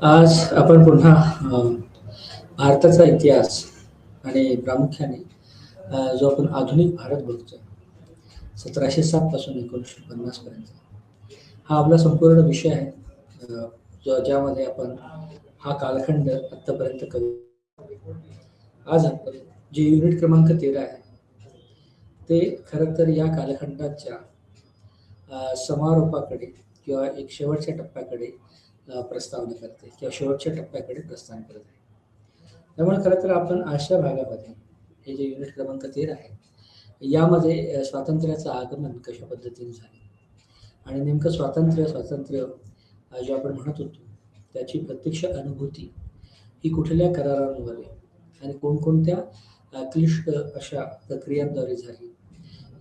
आज आपण पुन्हा भारताचा इतिहास आणि प्रामुख्याने जो आपण आधुनिक भारत बघतोय 1707 पासून 1950 पर्यंत हा आपला संपूर्ण विषय आहे. ज्यामध्ये आपण हा कालखंड आतापर्यंत करू. आज आपण जे युनिट क्रमांक 13 आहे ते खरं तर या कालखंडाच्या समारोपाकडे किंवा एक शेवटच्या टप्प्याकडे प्रस्तावना करते किंवा शेवटच्या टप्प्याकडे प्रस्थान करत आहे. त्यामुळे खरं तर आपण आजच्या भागामध्ये हे जे युनिट क्रमांक 13 आहे यामध्ये स्वातंत्र्याचं आगमन कशा पद्धतीने झालं आणि नेमकं स्वातंत्र्य जे आपण म्हणत होतो त्याची प्रत्यक्ष अनुभूती ही कुठल्या करारांद्वारे आणि कोणकोणत्या क्लिष्ट अशा प्रक्रियांद्वारे झाली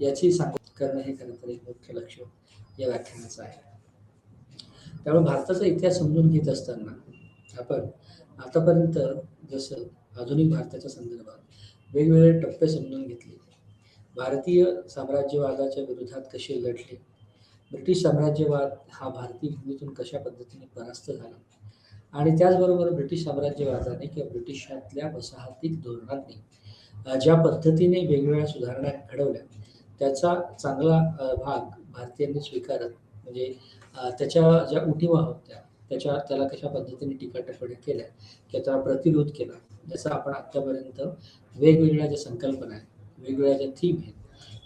याची सांगता करणं हे खरं तर एक मुख्य लक्ष या व्याख्यानाचं आहे. त्यामुळे भारताचा इतिहास समजून घेत असताना आपण आतापर्यंत जसं आधुनिक भारताच्या संदर्भात वेगवेगळे टप्पे समजून घेतले. भारतीय साम्राज्यवादाच्या विरोधात कसे लढले, ब्रिटिश साम्राज्यवाद हा भारतीय भूमीतून कशा पद्धतीने परास्त झाला आणि त्याचबरोबर ब्रिटिश साम्राज्यवादाने किंवा ब्रिटिशातल्या वसाहतीक धोरणांनी ज्या पद्धतीने वेगवेगळ्या सुधारणा घडवल्या त्याचा चांगला भाग भारतीयांनी स्वीकारत म्हणजे त्याच्या ज्या उणिवा होत्या त्याला कशा पद्धतीने टीका-टिप्पण्या केल्या किंवा त्याला प्रतिरोध केला. जसं आपण आत्तापर्यंत वेगवेगळ्या ज्या संकल्पना आहेत, वेगवेगळ्या ज्या थीम आहेत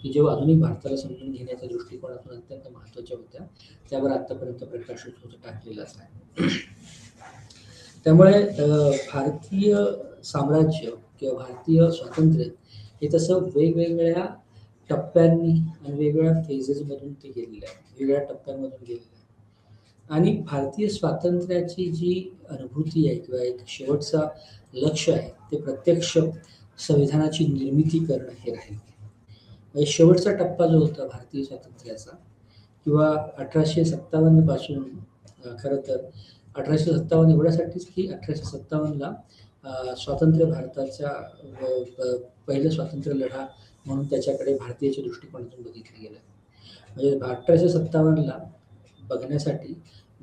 की जेव्हा आधुनिक भारताला समजून घेण्याच्या दृष्टिकोनातून अत्यंत महत्त्वाच्या होत्या त्यावर आत्तापर्यंत प्रकाश टाकलेलाच आहे. त्यामुळे भारतीय साम्राज्य किंवा भारतीय स्वातंत्र्य हे तसं वेगवेगळ्या टप्प्यांनी आणि वेगवेगळ्या फेजेसमधून ते गेलेलं आहे, वेगवेगळ्या टप्प्यांमधून गेलेलं आहे. आणि भारतीय स्वातंत्र्याची जी अनुभूती आहे किंवा एक शेवटचा लक्ष आहे ते प्रत्यक्ष संविधानाची निर्मिती करणं हे राहील. म्हणजे शेवटचा टप्पा जो होता भारतीय स्वातंत्र्याचा किंवा 1857 पासून खरं तर 1857 एवढ्यासाठीच की 1857ला स्वातंत्र्य भारताच्या पहिलं स्वातंत्र्य लढा म्हणून त्याच्याकडे भारतीयाच्या दृष्टिकोनातून बघितलं गेलं. म्हणजे 1857ला बघण्यासाठी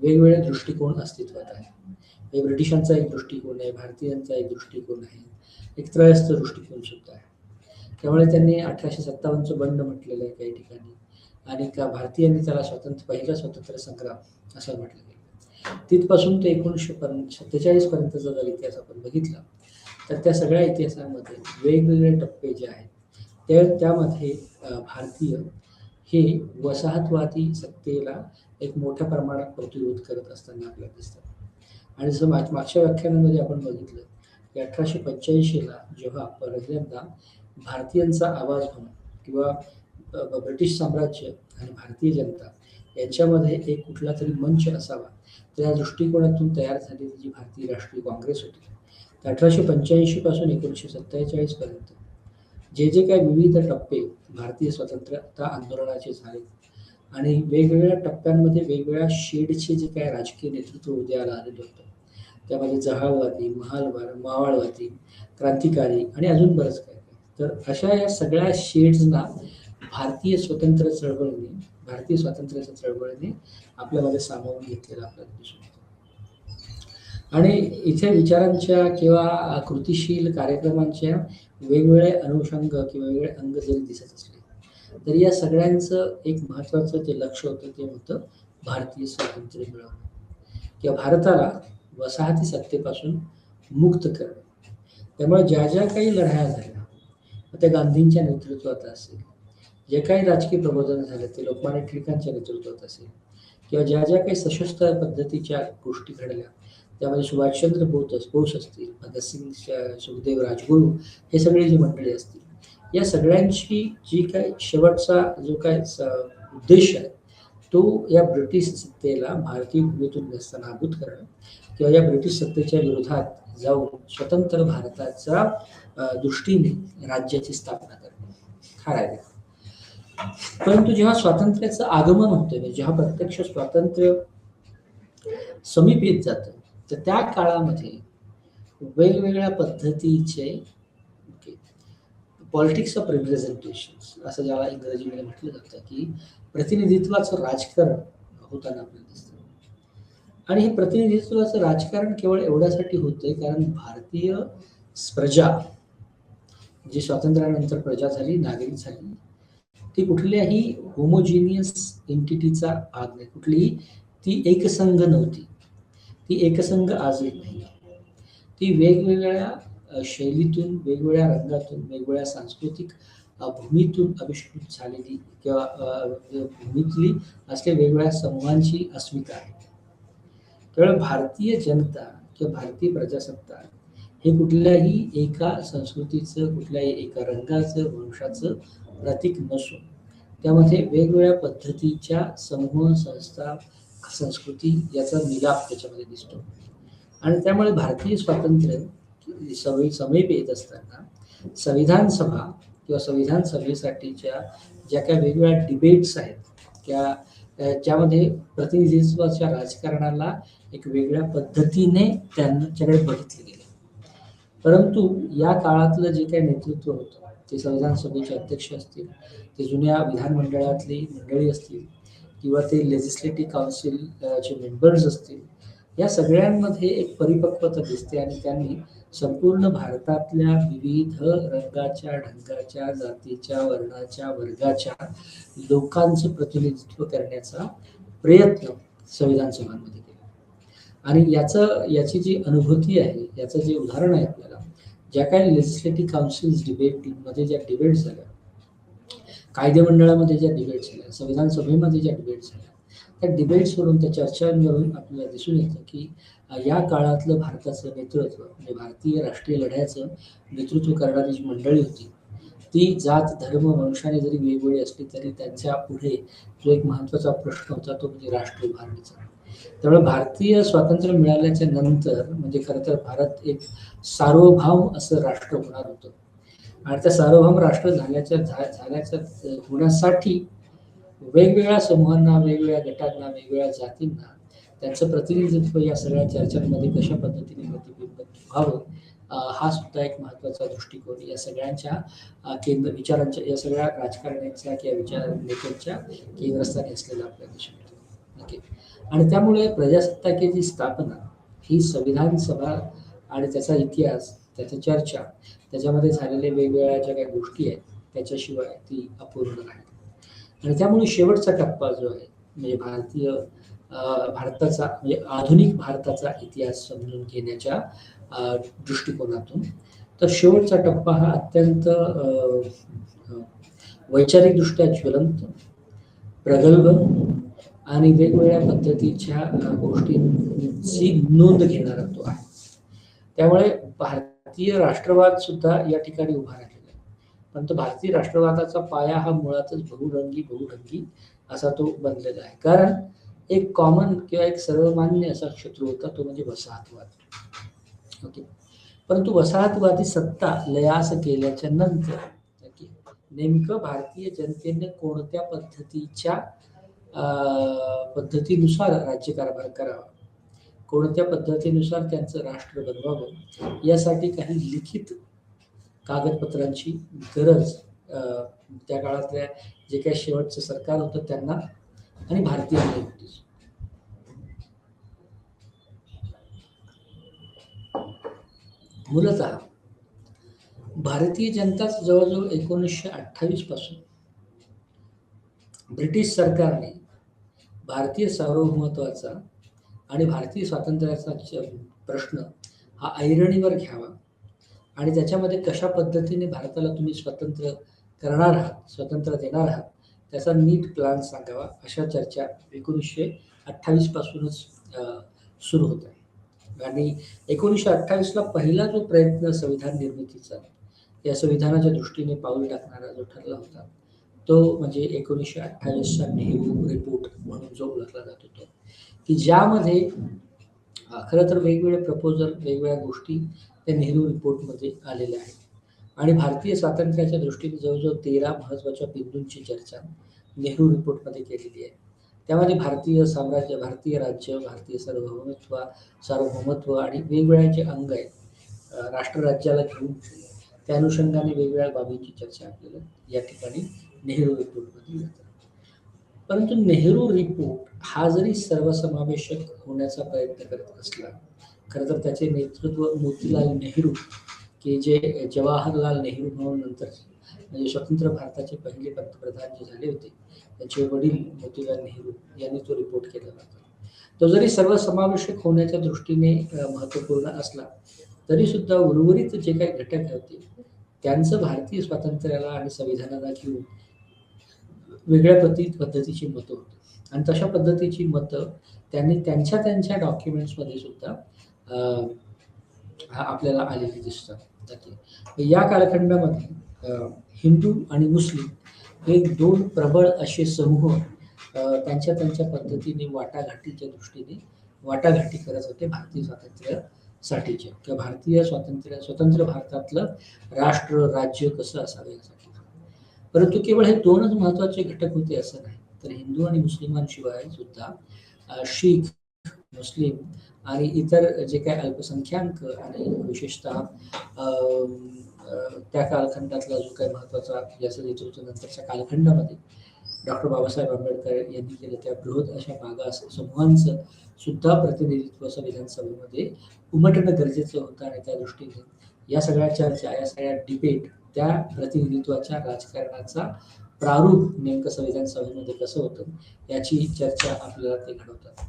वेगवेगळे दृष्टिकोन अस्तित्वात आहे. ब्रिटिशांचा एक दृष्टिकोन आहे, भारतीयांचा एक दृष्टिकोन आहे, एक त्रयस्थ दृष्टिकोन सुद्धा आहे. त्यामुळे त्यांनी 1857चं बंड म्हटलेलं आहे काही ठिकाणी आणि भारतीयांनी त्याला पहिला स्वातंत्र्य संग्राम असं म्हटलं गेलं. तिथपासून ते 1947 पर्यंतचा जर इतिहास आपण बघितला तर त्या सगळ्या इतिहासामध्ये वेगवेगळे टप्पे जे आहेत त्यामध्ये भारतीय हे वसाहतवादी सत्तेला एक मोठ्या प्रमाणात प्रतिरोध करत असताना आपल्याला दिसतात. आणि जसं मागच्या व्याख्यानामध्ये आपण बघितलं की 1885ला जेव्हा पहिल्यांदा भारतीयांचा आवाज म्हणून किंवा ब्रिटिश साम्राज्य आणि भारतीय जनता यांच्यामध्ये एक कुठला तरी मंच असावा त्या दृष्टिकोनातून तयार झालेली जी भारतीय राष्ट्रीय काँग्रेस होती, 1885 पासून 1947 पर्यंत जे काही विविध टप्पे भारतीय स्वतंत्रता आंदोलनाचे झाले आणि वेगवेगळ्या टप्प्यांमध्ये वेगवेगळ्या शेडचे जे काही राजकीय नेतृत्व उदयाला आलेलं होतं त्यामध्ये जहालवादी, मावळवादी, क्रांतिकारी आणि अजून बरंच काय. तर अशा या सगळ्या शेड्सना भारतीय स्वातंत्र्याच्या चळवळीने आपल्यामध्ये सामावून घेतलेलं आपल्याला दिसून येतं. आणि इथे विचारांच्या किंवा कृतीशील कार्यक्रमांच्या वेगवेगळे अनुषंग किंवा वेगवेगळे अंग जरी दिसत असले तरी या सगळ्यांचं एक महत्त्वाचं जे लक्ष होतं ते होतं भारतीय स्वातंत्र्य मिळवणं किंवा भारताला वसाहती सत्तेपासून मुक्त करणं. त्यामुळे ज्या काही लढाया झाल्या त्या गांधींच्या नेतृत्वात असेल, जे काही राजकीय प्रबोधन झालं ते लोकमान्य टिळकांच्या नेतृत्वात असेल किंवा ज्या काही सशस्त्र पद्धतीच्या गोष्टी घडल्या त्यामध्ये सुभाषचंद्र बोस असतील, भगतसिंग, सुखदेव, राजगुरू हे सगळे जी मंडळी असतील या सगळ्यांची जी काही शेवटचा जो काय उद्देश आहे तो या ब्रिटिश सत्तेला भारतीय भूमीतून नेस्तनाबूत करणं किंवा या ब्रिटिश सत्तेच्या विरोधात जाऊन स्वतंत्र भारताच्या दृष्टीने राज्याची स्थापना करणं हा राहिला. परंतु जेव्हा स्वातंत्र्याचं आगमन होतं म्हणजे जेव्हा प्रत्यक्ष स्वातंत्र्य समीप येत जातं तर त्या काळामध्ये वेगवेगळ्या पद्धतीचे पॉलिटिक्स ऑफ रिप्रेझेंटेशन असं ज्याला इंग्रजीमध्ये म्हटलं जातं की प्रतिनिधित्वाचं राजकारण होताना आपल्याला दिसतं. आणि हे प्रतिनिधित्वाचं राजकारण केवळ एवढ्यासाठी होतंय कारण भारतीय प्रजा जी स्वातंत्र्यानंतर प्रजा झाली, नागरिक झाली, ती कुठल्याही होमोजिनियस एंटिटीचा भाग नाही. कुठलीही ती एकसंघ नव्हती. ती एकसंघ आजही नाही. ती वेगवेगळ्या शैलीतून, वेगवेगळ्या रंगातून, वेगवेगळ्या सांस्कृतिक भूमीतून आविष्कृत झालेली किंवा भूमीतली असलेल्या वेगवेगळ्या समूहांची अस्मिता आहे. त्यामुळे भारतीय जनता किंवा भारतीय प्रजासत्ताक हे कुठल्याही एका संस्कृतीचं, कुठल्याही एका रंगाचं, वंशाचं प्रतीक नसून त्यामध्ये वेगवेगळ्या पद्धतीच्या समूह, संस्था, संस्कृती याचा मिलाप त्याच्यामध्ये दिसतो. आणि त्यामुळे भारतीय स्वातंत्र्य समीप येत असताना संविधान सभा किंवा संविधान सभेसाठीच्या ज्या काही वेगवेगळ्या डिबेट्स आहेत त्या ज्यामध्ये प्रतिनिधित्वाच्या राजकारणाला एक वेगळ्या पद्धतीने त्यांच्याकडे बघितले गेले. परंतु या काळातलं जे काही नेतृत्व होतं ते संविधान सभेचे अध्यक्ष असतील, ते जुन्या विधानमंडळातली मंडळी असतील किंवा ते लेजिस्लेटिव्ह काउन्सिलचे मेंबर्स असतील, या सगळ्यांमध्ये एक परिपक्वता दिसते आणि त्यांनी संपूर्ण भारतातल्या विविध रंगाच्या, ढंगाच्या, जातीच्या, वर्णाच्या, वर्गाच्या लोकांचं प्रतिनिधित्व करण्याचा प्रयत्न संविधान सभांमध्ये केला. आणि याची जी अनुभूती आहे, याचं जे उदाहरण आहे आपल्याला, ज्या काही लेजिस्लेटिव्ह काउन्सिल्स डिबेटमध्ये ज्या डिबेट्स झाल्या, कायदे मंडळामध्ये ज्या डिबेट्स झाल्या, संविधान सभेमध्ये ज्या डिबेट्स झाल्या, त्या डिबेट्सवरून, त्या चर्चांवरून आपल्याला दिसून येतं की या काळातलं भारताचं नेतृत्व म्हणजे भारतीय राष्ट्रीय लढ्याचं नेतृत्व करणारी जी मंडळी होती ती जात, धर्म, वंशाने जरी वेगवेगळी असली तरी त्यांच्या पुढे जो एक महत्त्वाचा प्रश्न होता तो म्हणजे राष्ट्र उभारणीचा. त्यामुळे भारतीय स्वातंत्र्य मिळाल्याच्या नंतर म्हणजे खरं तर भारत एक सार्वभौम असं राष्ट्र होणार होतं आणि त्या सार्वभौम राष्ट्र झाल्याच्या होण्यासाठी वेगवेगळ्या समूहांना, वेगवेगळ्या गटांना, वेगवेगळ्या जातींना त्यांचं प्रतिनिधित्व या सगळ्या चर्चांमध्ये कशा पद्धतीने प्रतिबिंबित व्हावं हा सुद्धा एक महत्त्वाचा दृष्टिकोन या सगळ्यांच्या विचारांच्या, या सगळ्या राजकारण्यांच्या किंवा विचार नेत्यांच्या केंद्रस्थानी असलेला आपल्याला दिसून येतो. ओके. आणि त्यामुळे प्रजासत्ताकेची स्थापना ही संविधान सभा आणि त्याचा इतिहास, त्याची चर्चा, त्याच्यामध्ये झालेल्या वेगवेगळ्या ज्या काही गोष्टी आहेत त्याच्याशिवाय ती अपूर्ण राहील. आणि त्यामुळे शेवटचा टप्पा जो आहे म्हणजे भारताचा म्हणजे आधुनिक भारताचा इतिहास समजून घेण्याच्या दृष्टिकोनातून तर शेवटचा टप्पा हा अत्यंत वैचारिकदृष्ट्या ज्वलंत, प्रगल्भ आणि वेगवेगळ्या पद्धतीच्या गोष्टींची नोंद घेणारा तो आहे. त्यामुळे भारतीय राष्ट्रवाद सुद्धा या ठिकाणी उभा राहिलेला आहे. परंतु भारतीय राष्ट्रवादाचा पाया हा मुळातच बहुढंगी असा तो बनलेला आहे. कारण एक कॉमन किंवा एक सर्वमान्य असा शत्रू होता तो म्हणजे वसाहतवाद. ओके. परंतु वसाहतवादी सत्ता लयास केल्याच्या नंतर नेमकं भारतीय जनतेने कोणत्या पद्धतीनुसार राज्यकारभार करावा, कोणत्या पद्धतीनुसार त्यांचं राष्ट्र बनवावं यासाठी काही लिखित कागदपत्रांची गरज त्या काळातल्या जे काही शेवटचं सरकार होतं त्यांना आणि भारतीयांना होती. मूलतः भारतीय जनताच जवळजवळ 1928 पासून ब्रिटिश सरकारने भारतीय सार्वभौमत्वाचा आणि भारतीय स्वातंत्र्याचा प्रश्न हा ऐरणीवर घ्यावा आणि त्याच्यामध्ये कशा पद्धतीने भारताला तुम्ही स्वतंत्र करणार आहात, स्वतंत्र देणार आहात त्याचा नीट प्लॅन सांगावा अशा चर्चा 1928 पासूनच सुरू होत आहे. आणि 1928ला पहिला जो प्रयत्न संविधान निर्मितीचा या संविधानाच्या दृष्टीने पाऊल टाकणारा जो ठरला होता तो म्हणजे 1928चा नेहरू रिपोर्ट म्हणून जो ओळखला जात होता की ज्यामध्ये खरं तर वेगवेगळे प्रपोजल, वेगवेगळ्या गोष्टी त्या नेहरू रिपोर्टमध्ये आलेल्या आहेत आणि भारतीय स्वातंत्र्याच्या दृष्टीने जवळजवळ 13 महत्त्वाच्या बिंदूंची चर्चा नेहरू रिपोर्टमध्ये केलेली आहे. त्यामध्ये भारतीय साम्राज्य, भारतीय राज्य, भारतीय सार्वभौमत्व आणि वेगवेगळ्या जे अंग आहेत राष्ट्रराज्याला घेऊन त्या अनुषंगाने वेगवेगळ्या बाबींची चर्चा आपल्याला या ठिकाणी नेहरू रिपोर्टमध्ये येतात. परंतु नेहरू रिपोर्ट हा जरी सर्वसमावेशक होण्याचा प्रयत्न करत असला, खरं तर त्याचे नेतृत्व मोतीलाल नेहरू, की जे जवाहरलाल नेहरू म्हणून नंतर म्हणजे स्वतंत्र भारताचे पहिले पंतप्रधान जे झाले होते, त्यांचे वडील मोतीलाल नेहरू यांनी तो रिपोर्ट केला होता. तो जरी सर्वसमावेशक होण्याच्या दृष्टीने महत्त्वपूर्ण असला, तरी सुद्धा उर्वरित जे काही घटक होते त्यांचं भारतीय स्वातंत्र्याला आणि संविधानाला घेऊन वेगळ्या पद्धतीची मतं होती. आणि तशा पद्धतीची मतं त्यांनी त्यांच्या डॉक्युमेंट्समध्ये सुद्धा आपल्याला आलेली दिसतात. या कालखंडामध्ये हिंदू आणि मुस्लिम हे दोन प्रबळ असे समूह त्यांच्या पद्धतीने वाटाघाटीच्या दृष्टीने वाटाघाटी करत होते भारतीय स्वातंत्र्यासाठीच्या किंवा स्वतंत्र भारतातलं राष्ट्र राज्य कसं असावे यासाठी. परंतु केवळ हे दोनच महत्वाचे घटक होते असं नाही, तर हिंदू आणि मुस्लिमांशिवाय सुद्धा शीख, मुस्लिम आणि इतर जे काही अल्पसंख्याक आणि विशेषतः त्या कालखंडातला जो काही महत्वाचा ज्याचं नेतृत्व नंतरच्या कालखंडामध्ये डॉक्टर बाबासाहेब आंबेडकर यांनी केलं त्या बृहत अशा मागास समूहांचं सुद्धा प्रतिनिधित्व संविधान सभेमध्ये उमटणं गरजेचं होतं. आणि त्या दृष्टीने या सगळ्या चर्चा, या सगळ्या डिबेट, त्या प्रतिनिधित्वाच्या राजकारणाचा प्रारूप नेमकं संविधान सभेमध्ये कसं होतं याची चर्चा आपल्याला ते घडवतात.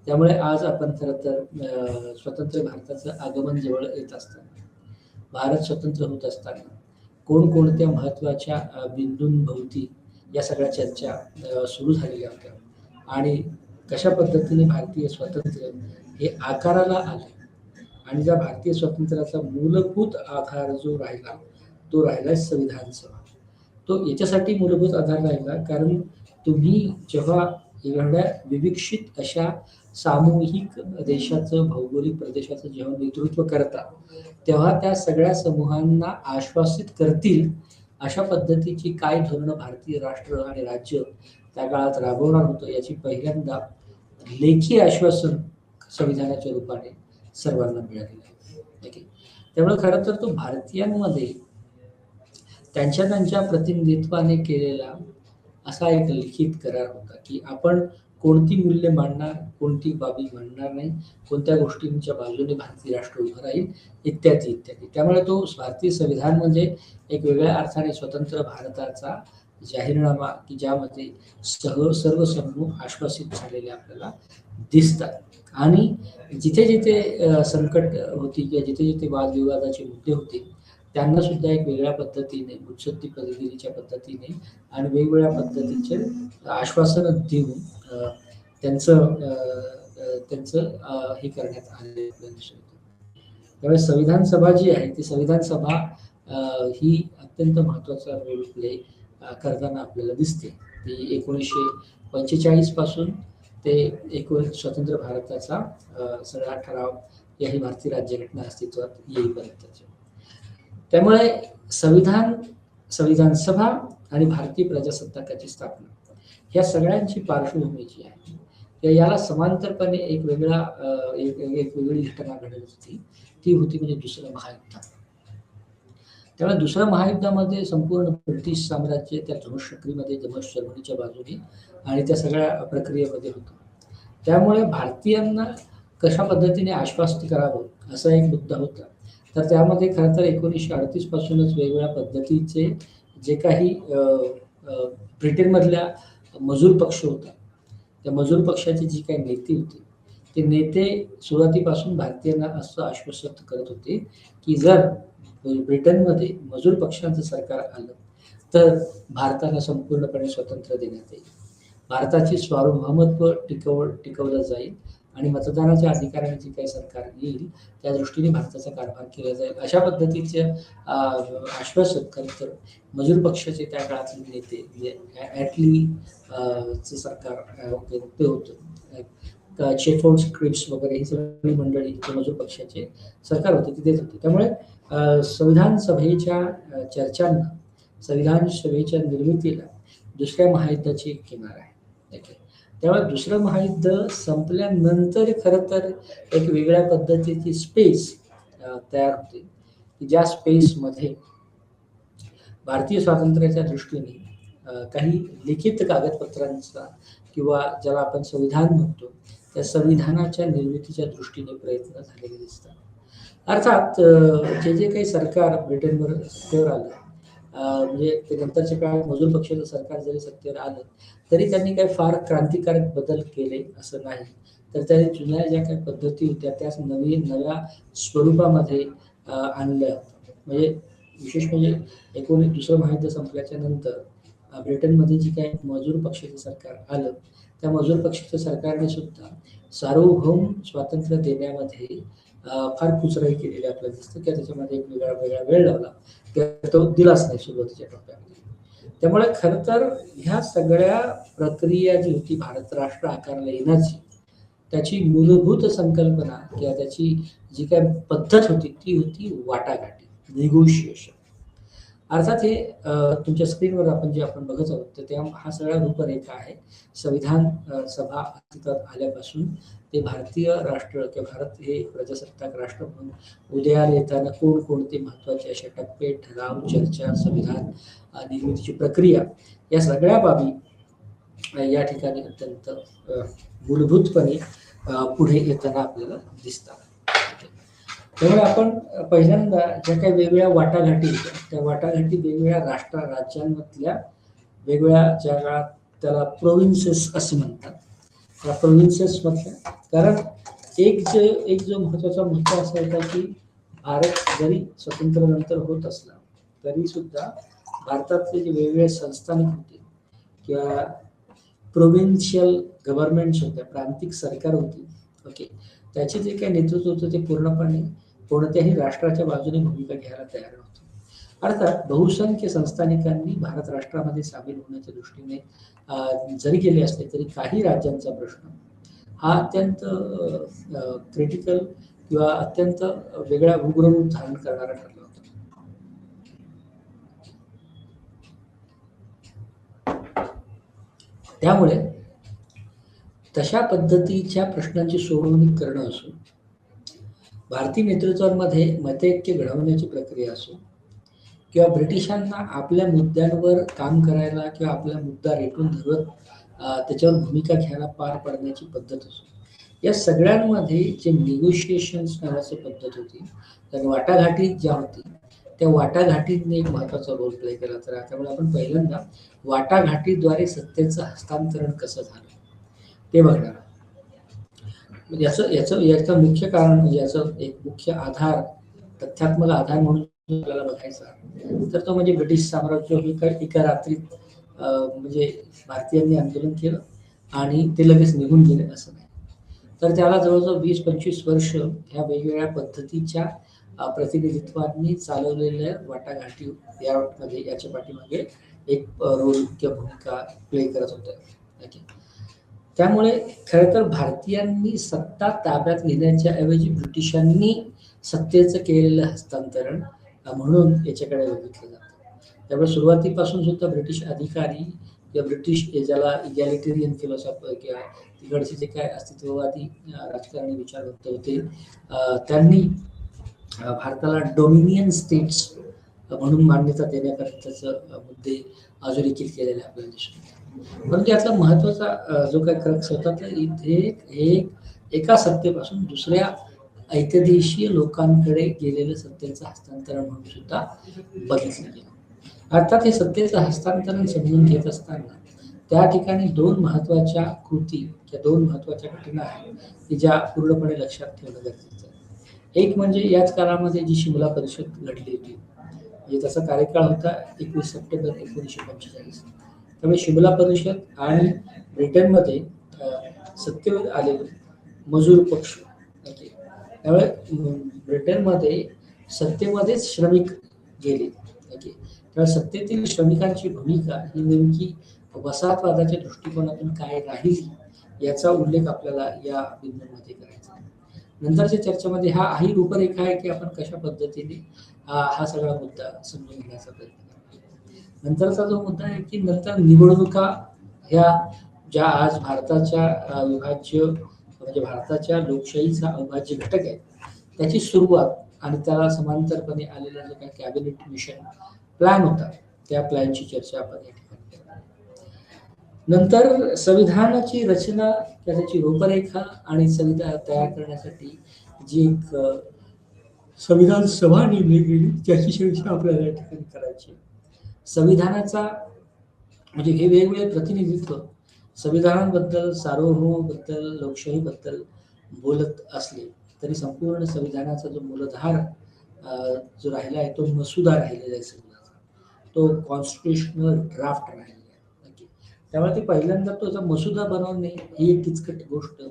त्यामुळे आज आपण खरं तर स्वतंत्र भारताचं आगमन जवळ येत असताना, भारत स्वतंत्र होत असताना कोणकोणत्या महत्वाच्या बिंदूंभोवती या सगळ्या चर्चा सुरू झालेल्या होत्या आणि कशा पद्धतीने भारतीय स्वातंत्र्य हे आकाराला आले आणि ज्या भारतीय स्वातंत्र्याचा मूलभूत आधार जो राहिला तो राहिला संविधान सभा. तो याच्यासाठी मूलभूत आधार राहिला कारण तुम्ही जेव्हा एवढ्या विविक्षित अशा सामूहिक देशाचं, भौगोलिक प्रदेशाचं जेव्हा नेतृत्व करता, तेव्हा त्या सगळ्या समूहांना आश्वासित करतील अशा पद्धतीची काय धोरणं भारतीय राष्ट्र आणि राज्य त्या काळात राबवणार होतं याची पहिल्यांदा लेखी आश्वासन संविधानाच्या रूपाने सर्वांना मिळालेलं आहे. त्यामुळे खरं तर तो भारतीयांमध्ये त्यांच्या प्रतिनिधित्वाने केलेला असा एक लिखित करार होता की आपण कोणती मूल्य मांडणार, कोणती बाबी मांडणार नाही, कोणत्या गोष्टींच्या बाजूने भारतीय राष्ट्र उभं राहील, इत्यादी इत्यादी. त्यामुळे तो भारतीय संविधान म्हणजे एक वेगळ्या अर्थाने स्वतंत्र भारताचा जाहीरनामा की ज्यामध्ये सर्व समूह आश्वासित झालेले आपल्याला दिसतात. आणि जिथे जिथे संकट होती किंवा जिथे जिथे वादविवादाचे मुद्दे होते त्यांना सुद्धा एक वेगळ्या पद्धतीने मुत्सद्दी पद्धतीच्या पद्धतीने आणि वेगवेगळ्या पद्धतीचे आश्वासन देऊन त्यांचं हे करण्यात आलेलं दिसून येतं. त्यामुळे संविधान सभा जी आहे ती संविधान सभा ही अत्यंत महत्वाचा रोल प्ले करताना आपल्याला दिसते. ती 1945 पासून ते स्वतंत्र भारताचा सगळा ठराव याही भारतीय राज्यघटना अस्तित्वात येईपर्यंत. त्यामुळे संविधान सभा आणि भारतीय प्रजासत्ताकाची स्थापना ह्या सगळ्यांची पार्श्वभूमी जी आहे याला समांतरपणे एक वेगळी घटना घडत होती. ती होती म्हणजे दुसरं महायुद्ध. त्यामुळे दुसऱ्या महायुद्धामध्ये संपूर्ण ब्रिटिश साम्राज्य त्या धनुष्यक्रीमध्ये जर्मनीच्या बाजूने आणि त्या सगळ्या प्रक्रियेमध्ये होतं. त्यामुळे भारतीयांना कशा पद्धतीने आश्वस्त करावं असा एक मुद्दा होता. तर त्यामध्ये खरं तर 1938 पासूनच वेगवेगळ्या पद्धतीचे जे काही ब्रिटनमधल्या मजूर पक्ष होता, त्या मजूर पक्षाचे जी काही नेते होते ते नेते सुरुवातीपासून भारतीयांना असं आश्वस्त करत होते की जर ब्रिटनमध्ये मजूर पक्षाचं सरकार आलं तर भारताला संपूर्णपणे स्वातंत्र्य देण्यात येईल, भारताचे सार्वभौमत्व टिकवलं जाईल आणि मतदानाच्या अधिकाराने जे काही सरकार येईल त्या दृष्टीने भारताचा कारभार केला जाईल, अशा पद्धतीचे आश्वासन खरं तर मजूर पक्षाचे त्या काळातले नेते ॲटली चे सरकार ते होतं, शेफोर्ड क्रिप्स वगैरे ही सगळी मंडळी मजूर पक्षाचे सरकार होते ते देत होते. त्यामुळे संविधान सभेच्या चर्चांना, संविधान सभेच्या निर्मितीला दुसऱ्या महायुद्धाची एक किनार आहे. त्यामुळे दुसरं महायुद्ध संपल्यानंतर खरं तर एक वेगळ्या पद्धतीची स्पेस तयार होते की ज्या स्पेसमध्ये भारतीय स्वातंत्र्याच्या दृष्टीने काही लिखित कागदपत्रांचा किंवा ज्याला आपण संविधान म्हणतो त्या संविधानाच्या निर्मितीच्या दृष्टीने प्रयत्न झालेले दिसतात. अर्थात जे जे काही सरकार ब्रिटनवर सत्तेवर आलं, म्हणजे ते नंतरच्या काळात मजूर पक्षाचं सरकार जरी सत्तेवर आलं तरी त्यांनी काही फार क्रांतिकारक बदल केले असं नाही. तर त्यांनी जुन्या ज्या काही पद्धती होत्या त्याच नव्या स्वरूपामध्ये आणल्या. म्हणजे विशेष म्हणजे दुसरं महायुद्ध संपल्याच्या नंतर ब्रिटनमध्ये जी काही मजूर पक्षाचं सरकार आलं त्या मजूर पक्षाच्या सरकारने सुद्धा सार्वभौम स्वातंत्र्य देण्यामध्ये फार कुचराई केलेली आपल्याला दिसतं किंवा त्याच्यामध्ये एक वेगळा वेळ लावला किंवा तो दिलाच नाही सुरुवातीच्या टप्प्यामध्ये. त्यामुळे खरं तर ह्या सगळ्या प्रक्रिया जी होती भारत राष्ट्र आकारला येण्याची त्याची मूलभूत संकल्पना किंवा त्याची जी काय पद्धत होती ती होती वाटाघाटी, निगोशिएशन. अर्थात हे तुमच्या स्क्रीनवर आपण बघत आहोत तर त्या हा सगळा रूपरेखा आहे संविधान सभा अस्तित्वात आल्यापासून ते भारतीय राष्ट्र किंवा भारत हे प्रजासत्ताक राष्ट्र म्हणून उदयाला येताना कोणकोणते महत्वाचे असे टप्पे, ठराव, चर्चा, संविधान निर्मितीची प्रक्रिया या सगळ्या बाबी या ठिकाणी अत्यंत मूलभूतपणे पुढे येताना आपल्याला दिसतात. त्यामुळे आपण पहिल्यांदा ज्या काही वेगवेगळ्या वाटाघाटी त्या वाटाघाटी वेगवेगळ्या राज्यांमधल्या वेगवेगळ्या ज्या काळात त्याला प्रोव्हिन्सेस असं म्हणतात त्या प्रोव्हिन्सेस मधल्या, कारण एक जो महत्वाचा मुद्दा असा होता की भारत जरी स्वातंत्र्यानंतर होत असला तरी सुद्धा भारतातले जे वेगवेगळे संस्थानिक होते किंवा प्रोव्हिन्शियल गव्हर्नमेंट्स होत्या, प्रांतिक सरकार होती, ओके, त्याचे जे काही नेतृत्व होतं ते पूर्णपणे कोणत्याही राष्ट्राच्या बाजूने भूमिका घ्यायला तयार नव्हतं. अर्थात बहुसंख्य संस्थानिकांनी भारत राष्ट्रामध्ये सामील होण्याच्या दृष्टीने जरी केले असले तरी काही राज्यांचा प्रश्न हा अत्यंत क्रिटिकल किंवा अत्यंत वेगळ्या उग्र रूप धारण करणारा ठरला होता. त्यामुळे तशा पद्धतीच्या प्रश्नांची सोडवणूक करणं असो, भारतीय नेतृत्वांमध्ये मतैक्य घडवण्याची प्रक्रिया असो किंवा ब्रिटिशांना आपल्या मुद्द्यांवर काम करायला किंवा आपला मुद्दा रेटून धरत त्याच्यावर भूमिका घ्यायला पार पडण्याची पद्धत असो, या सगळ्यांमध्ये जे निगोशिएशन्स नावाची पद्धत होती तर वाटाघाटी ज्या होती त्या वाटाघाटीने एक महत्वाचा रोल प्ले केला. तर त्यामुळे आपण पहिल्यांदा वाटाघाटीद्वारे सत्तेचं हस्तांतरण कसं झालं ते बघणार. याचं मुख्य कारण म्हणजे याचं एक मुख्य आधार, तथ्यात्मक आधार म्हणून आपल्याला बघायचा तर तो म्हणजे ब्रिटिश साम्राज्य एका रात्रीत म्हणजे भारतीयांनी आंदोलन केलं आणि ते लगेच निघून गेले असं नाही. तर त्याला जवळजवळ 20-25 वर्ष ह्या वेगवेगळ्या पद्धतीच्या प्रतिनिधित्वांनी चालवलेल्या वाटाघाटी यामध्ये याच्या पाठीमागे एक रोल किंवा भूमिका प्ले करत होत्या. त्यामुळे खरं तर भारतीयांनी सत्ता ताब्यात घेण्याच्या ऐवजी ब्रिटिशांनी सत्तेचं केलेलं हस्तांतरण म्हणून याच्याकडे बघितलं जातं. त्यामुळे सुरुवातीपासून सुद्धा ब्रिटिश अधिकारी किंवा ब्रिटिश ज्याला इगॅलिटेरियन फिलॉसॉफर किंवा तिकडचे जे काय अस्तित्ववादी राजकारणी विचारवंत होते त्यांनी भारताला डोमिनियन स्टेट्स म्हणून मान्यता देण्याकरिताचे मुद्दे अधोरेखित केलेले आपल्याला दिसून येतात. परंतु यातला महत्वाचा जो काही क्रक्स होता तर इथे एका सत्तेपासून दुसऱ्या ऐतिदेशीय लोकांकडे गेलेलं सत्तेचं हस्तांतरण म्हणून सुद्धा बघितलं गेलं. अर्थात हे सत्तेचं हस्तांतरण समजून घेत असताना त्या ठिकाणी दोन महत्वाच्या कृती किंवा दोन महत्वाच्या घटना आहेत की ज्या पूर्णपणे लक्षात ठेवणं गरजेचं आहे. एक म्हणजे याच काळामध्ये जी शिमला परिषद घडली होती, म्हणजे त्याचा कार्यकाळ होता 21 सप्टेंबर 1945. त्यामुळे शिमला परिषद आणि ब्रिटनमध्ये सत्तेवर आलेले मजूर पक्ष, त्यामुळे ब्रिटनमध्ये सत्तेमध्येच श्रमिक गेले. त्यामुळे सत्तेतील श्रमिकांची भूमिका ही नेमकी वसाहतवादाच्या दृष्टिकोनातून काय राहील याचा उल्लेख आपल्याला या बिंदूमध्ये करायचा आहे. नंतरच्या चर्चेमध्ये ही रूपरेखा आहे की आपण कशा पद्धतीने हा सगळा मुद्दा समजून घेण्याचा प्रयत्न करतो. नंतरचा जो मुद्दा आहे की नंतर निवडणुका ह्या ज्या आज भारताच्या अविभाज्य म्हणजे भारताच्या लोकशाहीचा अविभाज्य घटक आहे त्याची सुरुवात आणि त्याला समांतरपणे आलेला जो काही कॅबिनेट मिशन प्लॅन होता त्या प्लॅनची चर्चा आपण या ठिकाणी करणार. नंतर संविधानाची रचना, त्याची रूपरेखा आणि संविधान तयार करण्यासाठी जी एक संविधान सभा नेमली गेली त्याची चर्चा आपल्याला या ठिकाणी करायची. संविधानाचा म्हणजे हे वेगवेगळे प्रतिनिधित्व संविधानाबद्दल, सार्वभौमबद्दल, लोकशाहीबद्दल बोलत असले तरी संपूर्ण संविधानाचा जो मूलधार जो राहिला आहे तो मसुदा राहिलेला आहे संविधानाचा, तो कॉन्स्टिट्युशनल ड्राफ्ट राहिलेला आहे. नक्की त्यामुळे ते पहिल्यांदा तो मसुदा बनवणे ही एक किचकट गोष्ट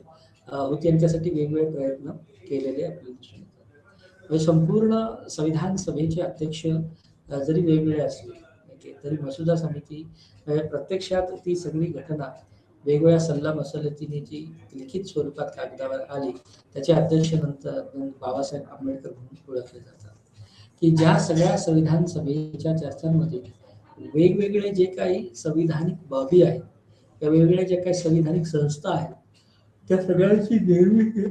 होती आणि त्यासाठी वेगवेगळे प्रयत्न केलेले आपल्याला दिसून येतात. म्हणजे संपूर्ण संविधान सभेचे अध्यक्ष जरी वेगवेगळे असले तरी मसुदा समिती प्रत्यक्षात ती सगळी घटना वेगवेगळ्या सल्ला मसलतीने जी लिखित स्वरूपात कागदावर आली त्याचे अध्यक्ष नंतर बाबासाहेब आंबेडकर म्हणून ओळखले जातात. की ज्या सगळ्या संविधान सभेच्या चर्चांमध्ये वेगवेगळे जे काही संविधानिक बाबी आहेत, त्या वेगवेगळ्या ज्या काही संविधानिक संस्था आहेत त्या सगळ्यांची निर्मिती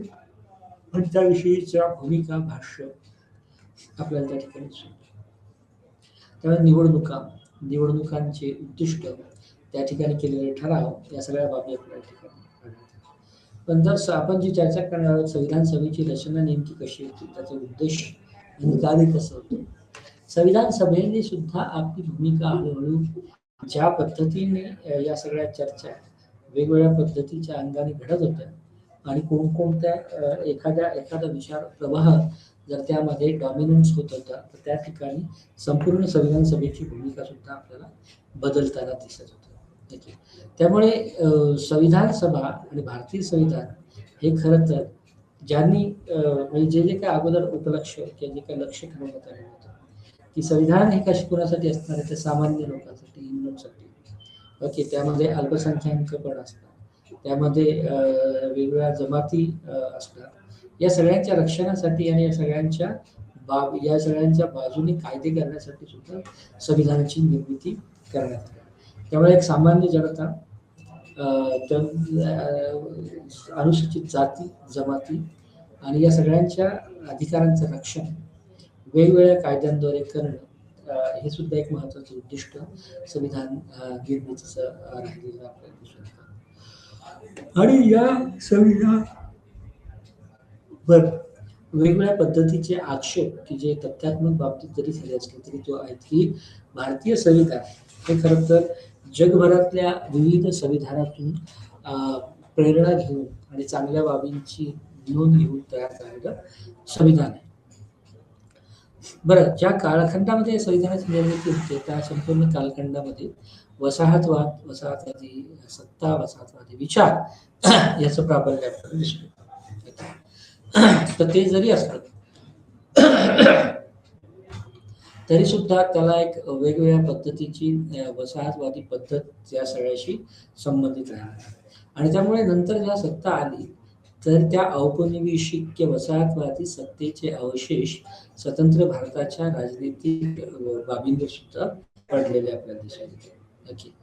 आणि त्याविषयीच्या भूमिका, भाष्य आपल्याला त्या ठिकाणी दिसून. त्यामुळे निवडणुकांचे उद्दिष्ट, त्या ठिकाणी केलेले ठराव, या सगळ्या बाबी आपल्या ठिकाणी. पण जर आपण जी चर्चा करणार आहोत संविधान सभेची रचना नेमकी कशी होती, त्याचा उद्देश आणि कार्य कसं होतं, संविधान सभेने सुद्धा आपली भूमिका हळूहळू ज्या पद्धतीने या सगळ्या चर्चा वेगवेगळ्या पद्धतीच्या अंगाने घडत होत्या आणि कोणकोणत्या एखादा विचार प्रवाह जर त्यामध्ये डॉमिनन्स होत होता तर त्या ठिकाणी संपूर्ण संविधान सभेची भूमिका सुद्धा आपल्याला बदलताना दिसत होतं. त्यामुळे संविधान सभा आणि भारतीय संविधान हे खरं तर ज्यांनी म्हणजे जे जे काही अगोदर उपलक्ष किंवा जे काही लक्ष ठरवण्यात आलं होतं की संविधान हे कशी कोणासाठी असणार आहे, तर सामान्य लोकांसाठी, हिंदूंसाठी. ओके, त्यामध्ये अल्पसंख्याक पण असतात, त्यामध्ये वेगवेगळ्या जमाती असतात. या सगळ्यांच्या रक्षणासाठी आणि या सगळ्यांच्या बाजूने कायदे करण्यासाठी सुद्धा संविधानाची निर्मिती करण्यात आली. त्यामुळे एक सामान्य जनता, अनुसूचित जाती, जमाती आणि या सगळ्यांच्या अधिकारांचं रक्षण वेगवेगळ्या कायद्यांद्वारे करणं हे सुद्धा एक महत्वाचं उद्दिष्ट संविधान निर्मितीचं राहिलेलं आपल्याला दिसून येतं. आणि या संविधानावर वेगवेगळ्या पद्धतीचे आक्षेप की जे तथ्यात्मक बाबतीत जरी झाले असले तरी तो आहेत की भारतीय संविधान हे खरं तर जगभरातल्या विविध संविधानातून प्रेरणा घेऊन आणि चांगल्या बाबींची नोंद घेऊन तयार झालेलं संविधान आहे. बरं, ज्या कालखंडामध्ये संविधानाची निर्मिती होते त्या संपूर्ण कालखंडामध्ये वसाहतवादी सत्ता, वसाहतवादी विचार याचं प्राबल्य आपल्याला दिसतो. तर ते जरी असलं तरी सुद्धा त्याला एक वेगवेगळ्या पद्धतीची वसाहतवादी पद्धत त्या सगळ्याशी संबंधित आहे. आणि त्यामुळे नंतर जेव्हा सत्ता आली तर त्या औपनिवेशिक वसाहतवादी सत्तेचे अवशेष स्वतंत्र भारताच्या राजनीतिक बाबींवर सुद्धा पडलेले आपल्याला दिसून येते.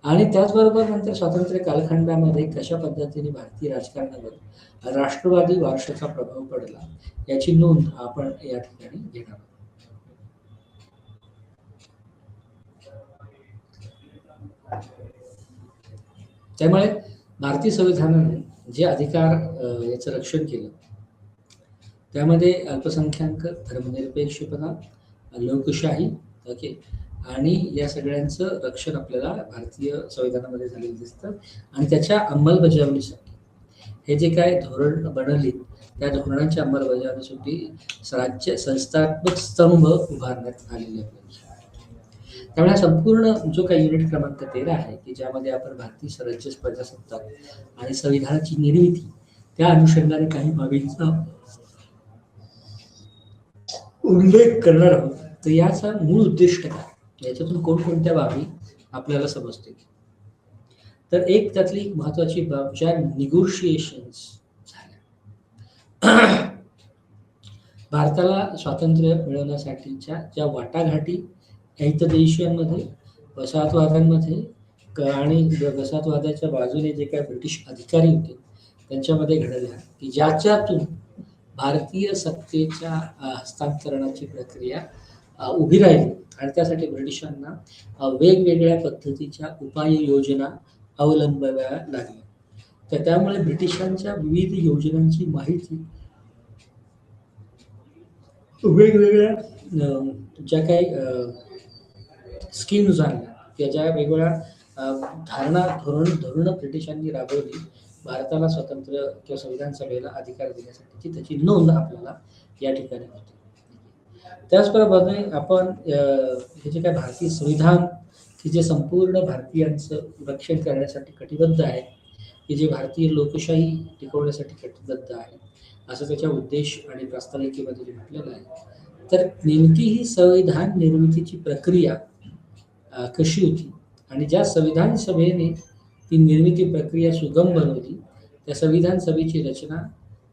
आणि त्याचबरोबर नंतर स्वातंत्र्य कालखंडामध्ये कशा पद्धतीने भारतीय राजकारणावर राष्ट्रवादी वारशाचा प्रभाव पडला याची नोंद आपण या ठिकाणी घेणार आहोत. त्यामुळे भारतीय संविधानाने जे अधिकार याचं रक्षण केलं त्यामध्ये अल्पसंख्याक, धर्मनिरपेक्षपणा, लोकशाही, ओके, आणि या सगळ्यांचं रक्षण आपल्याला भारतीय संविधानामध्ये झालेलं दिसतं. आणि त्याच्या अंमलबजावणीसाठी हे जे काय धोरण बनवली त्या धोरणांच्या अंमलबजावणीसाठी राज्य संस्थात्मक स्तंभ उभारण्यात आलेले आहेत. त्यामुळे संपूर्ण जो काही युनिट क्रमांक 13 आहे की ज्यामध्ये आपण भारतीय राज्य प्रजासत्ताक आणि संविधानाची निर्मिती त्या अनुषंगाने काही बाबींचा उल्लेख करणार आहोत. तर याचा मूळ उद्दिष्ट काय, याच्यातून कोणकोणत्या बाबी आपल्याला समजतील. तर एक त्यातली महत्वाची बाब ज्या निगोशिएशन्स झाल्या भारताला स्वातंत्र्य मिळवण्यासाठीच्या ज्या वाटाघाटी हितदेशीयांमध्ये, वसाहतवाद्यांमध्ये आणि वसाहतवादाच्या बाजूने जे काही ब्रिटिश अधिकारी होते त्यांच्यामध्ये घडल्या की ज्याच्यातून भारतीय सत्तेच्या हस्तांतरणाची प्रक्रिया उभी राहिली. आणि त्यासाठी ब्रिटिशांना वेगवेगळ्या पद्धतीच्या उपाययोजना अवलंबाव्या लागल्या. तर त्यामुळे ब्रिटिशांच्या विविध योजनांची माहिती वेगवेगळ्या ज्या काही स्कीम्स आणल्या, त्याच्या वेगवेगळ्या धोरणं ब्रिटिशांनी राबवली भारताला स्वातंत्र्य किंवा संविधान सभेला अधिकार देण्यासाठीची, त्याची नोंद आपल्याला या ठिकाणी होते. त्याचप्रमाणे आपण हे जे काही भारतीय संविधान की जे संपूर्ण भारतीयांचं रक्षण करण्यासाठी कटिबद्ध आहे, की जे भारतीय लोकशाही टिकवण्यासाठी कटिबद्ध आहे, असं त्याच्या उद्देश आणि प्रास्ताविकेमध्ये जे म्हटलेलं आहे. तर नेमकी ही संविधान निर्मितीची प्रक्रिया कशी होती आणि ज्या संविधान सभेने ती निर्मिती प्रक्रिया सुगम बनवली, त्या संविधान सभेची रचना,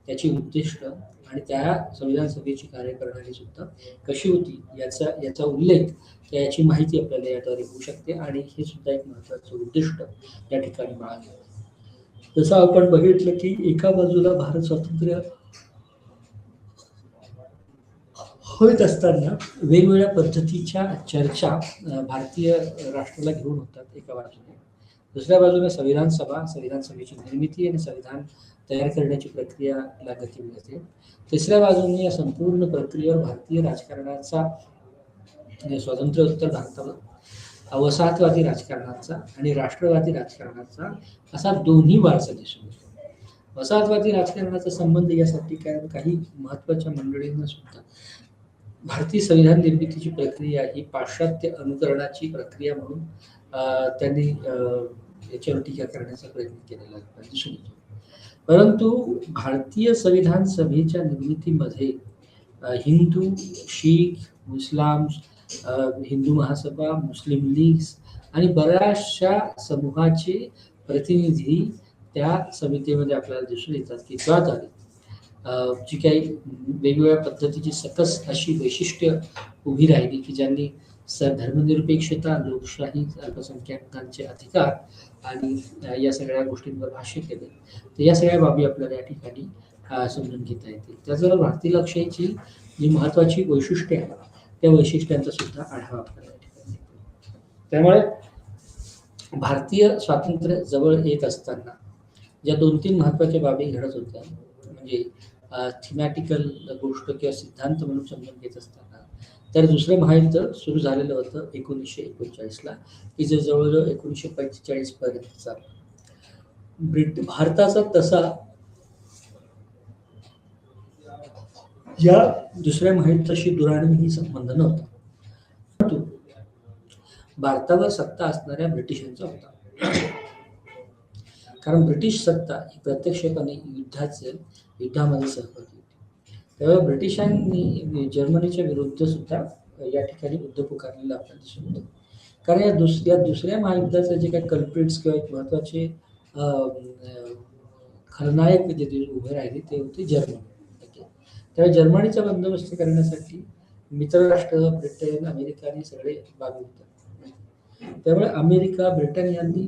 त्याची उद्दिष्ट आणि त्या संविधान सभेची कार्यप्रणाली सुद्धा कशी होती याचा उल्लेख, याची माहिती आपल्याला याद्वारे होऊ शकते आणि हे सुद्धा एक महत्त्वाचं उद्दिष्ट या ठिकाणी बाळगलं. जसं आपण बघितलं की एका बाजूला भारत स्वातंत्र्य होत असताना वेगवेगळ्या पद्धतीच्या चर्चा भारतीय राष्ट्राला घेऊन होतात एका बाजूने. दुसऱ्या बाजूने संविधान सभेची निर्मिती आणि संविधान तयार करण्याची प्रक्रियाला गती मिळते. तिसऱ्या बाजूने या संपूर्ण प्रक्रियेवर भारतीय राजकारणाचा, स्वातंत्र्योत्तर भारतावर वसाहतवादी राजकारणाचा आणि राष्ट्रवादी राजकारणाचा असा दोन्ही वारसा दिसून येतो. वसाहतवादी राजकारणाचा संबंध यासाठी काही महत्वाच्या मंडळींना सुद्धा भारतीय संविधान निर्मितीची प्रक्रिया ही पाश्चात्य अनुकरणाची प्रक्रिया म्हणून त्यांनी याच्यावर टीका करण्याचा प्रयत्न केलेला दिसून येतो. परंतु भारतीय संविधान सभेच्या निर्मितीमध्ये हिंदू, शीख, मुस्लिम, हिंदू महासभा, मुस्लिम लीग आणि बऱ्याचशा समूहाचे प्रतिनिधी त्या समितीमध्ये आपल्याला दिसून येतात की त्याद्वारे जी काही वेगवेगळ्या पद्धतीची सकस अशी वैशिष्ट्य उभी राहिली की ज्यांनी धर्मनिरपेक्षता, लोकशाही, अल्पसंख्याकांचे अधिकार आणि या सगळ्या गोष्टींवर भाष्य केले. तर या सगळ्या बाबी आपल्याला या ठिकाणी समजून घेता येतील. त्याचबरोबर भारतीय लोकशाहीची जी महत्वाची वैशिष्ट्ये आहेत त्या वैशिष्ट्यांचा सुद्धा आढावा आपल्याला या ठिकाणी. त्यामुळे भारतीय स्वातंत्र्य जवळ येत असताना ज्या 2-3 महत्वाच्या बाबी घडत होत्या, म्हणजे थिमॅटिकल गोष्ट किंवा सिद्धांत म्हणून समजून घेत असताना, तर दुसरं महायुद्ध सुरू झालेलं होतं 1939ला, की जे जवळजवळ 1945 पर्यंतचा भारताचा तसा या दुसऱ्या महायुद्धाशी दुराणीही संबंध नव्हता. परंतु भारतावर सत्ता असणाऱ्या ब्रिटिशांचा होता. कारण ब्रिटिश सत्ता ही प्रत्यक्षपणे युद्धामध्ये सहभागी होती. त्यावेळी ब्रिटिशांनी जर्मनीच्या विरुद्ध सुद्धा या ठिकाणी युद्ध पुकारलेलं आपल्याला दिसून येतं. कारण या दुसऱ्या महायुद्धाचे जे काही कल्प्रिट्स किंवा एक महत्वाचे खलनायक जे उभे राहिले ते होते जर्मनी. त्यावेळी जर्मनीचा बंदोबस्त करण्यासाठी मित्रराष्ट्र ब्रिटन, अमेरिका आणि सगळे बाजू होते. त्यामुळे अमेरिका, ब्रिटन यांनी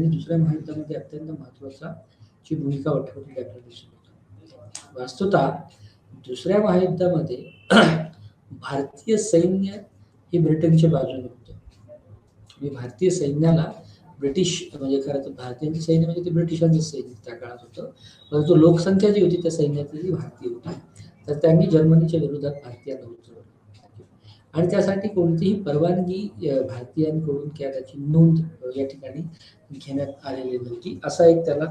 दुसऱ्या महायुद्धामध्ये अत्यंत महत्वाची भूमिका वठवली आपल्याला दिसून येतं. वास्तवतः दुसऱ्या महायुद्धामध्ये भारतीय सैन्य हे ब्रिटनच्या बाजूने होतं. भारतीय सैन्याला ब्रिटिश म्हणजे खरं तर भारतीय सैन्य म्हणजे ते ब्रिटिशांचं सैन्य त्या काळात होतं, परंतु लोकसंख्या जी होती त्या सैन्यातली भारतीय होती. तर त्यांनी जर्मनीच्या विरोधात भारतीयांना उचलवलं आणि त्यासाठी कोणतीही परवानगी भारतीयांकडून किंवा त्याची नोंद या ठिकाणी घेण्यात आलेली नव्हती. असा एक त्याला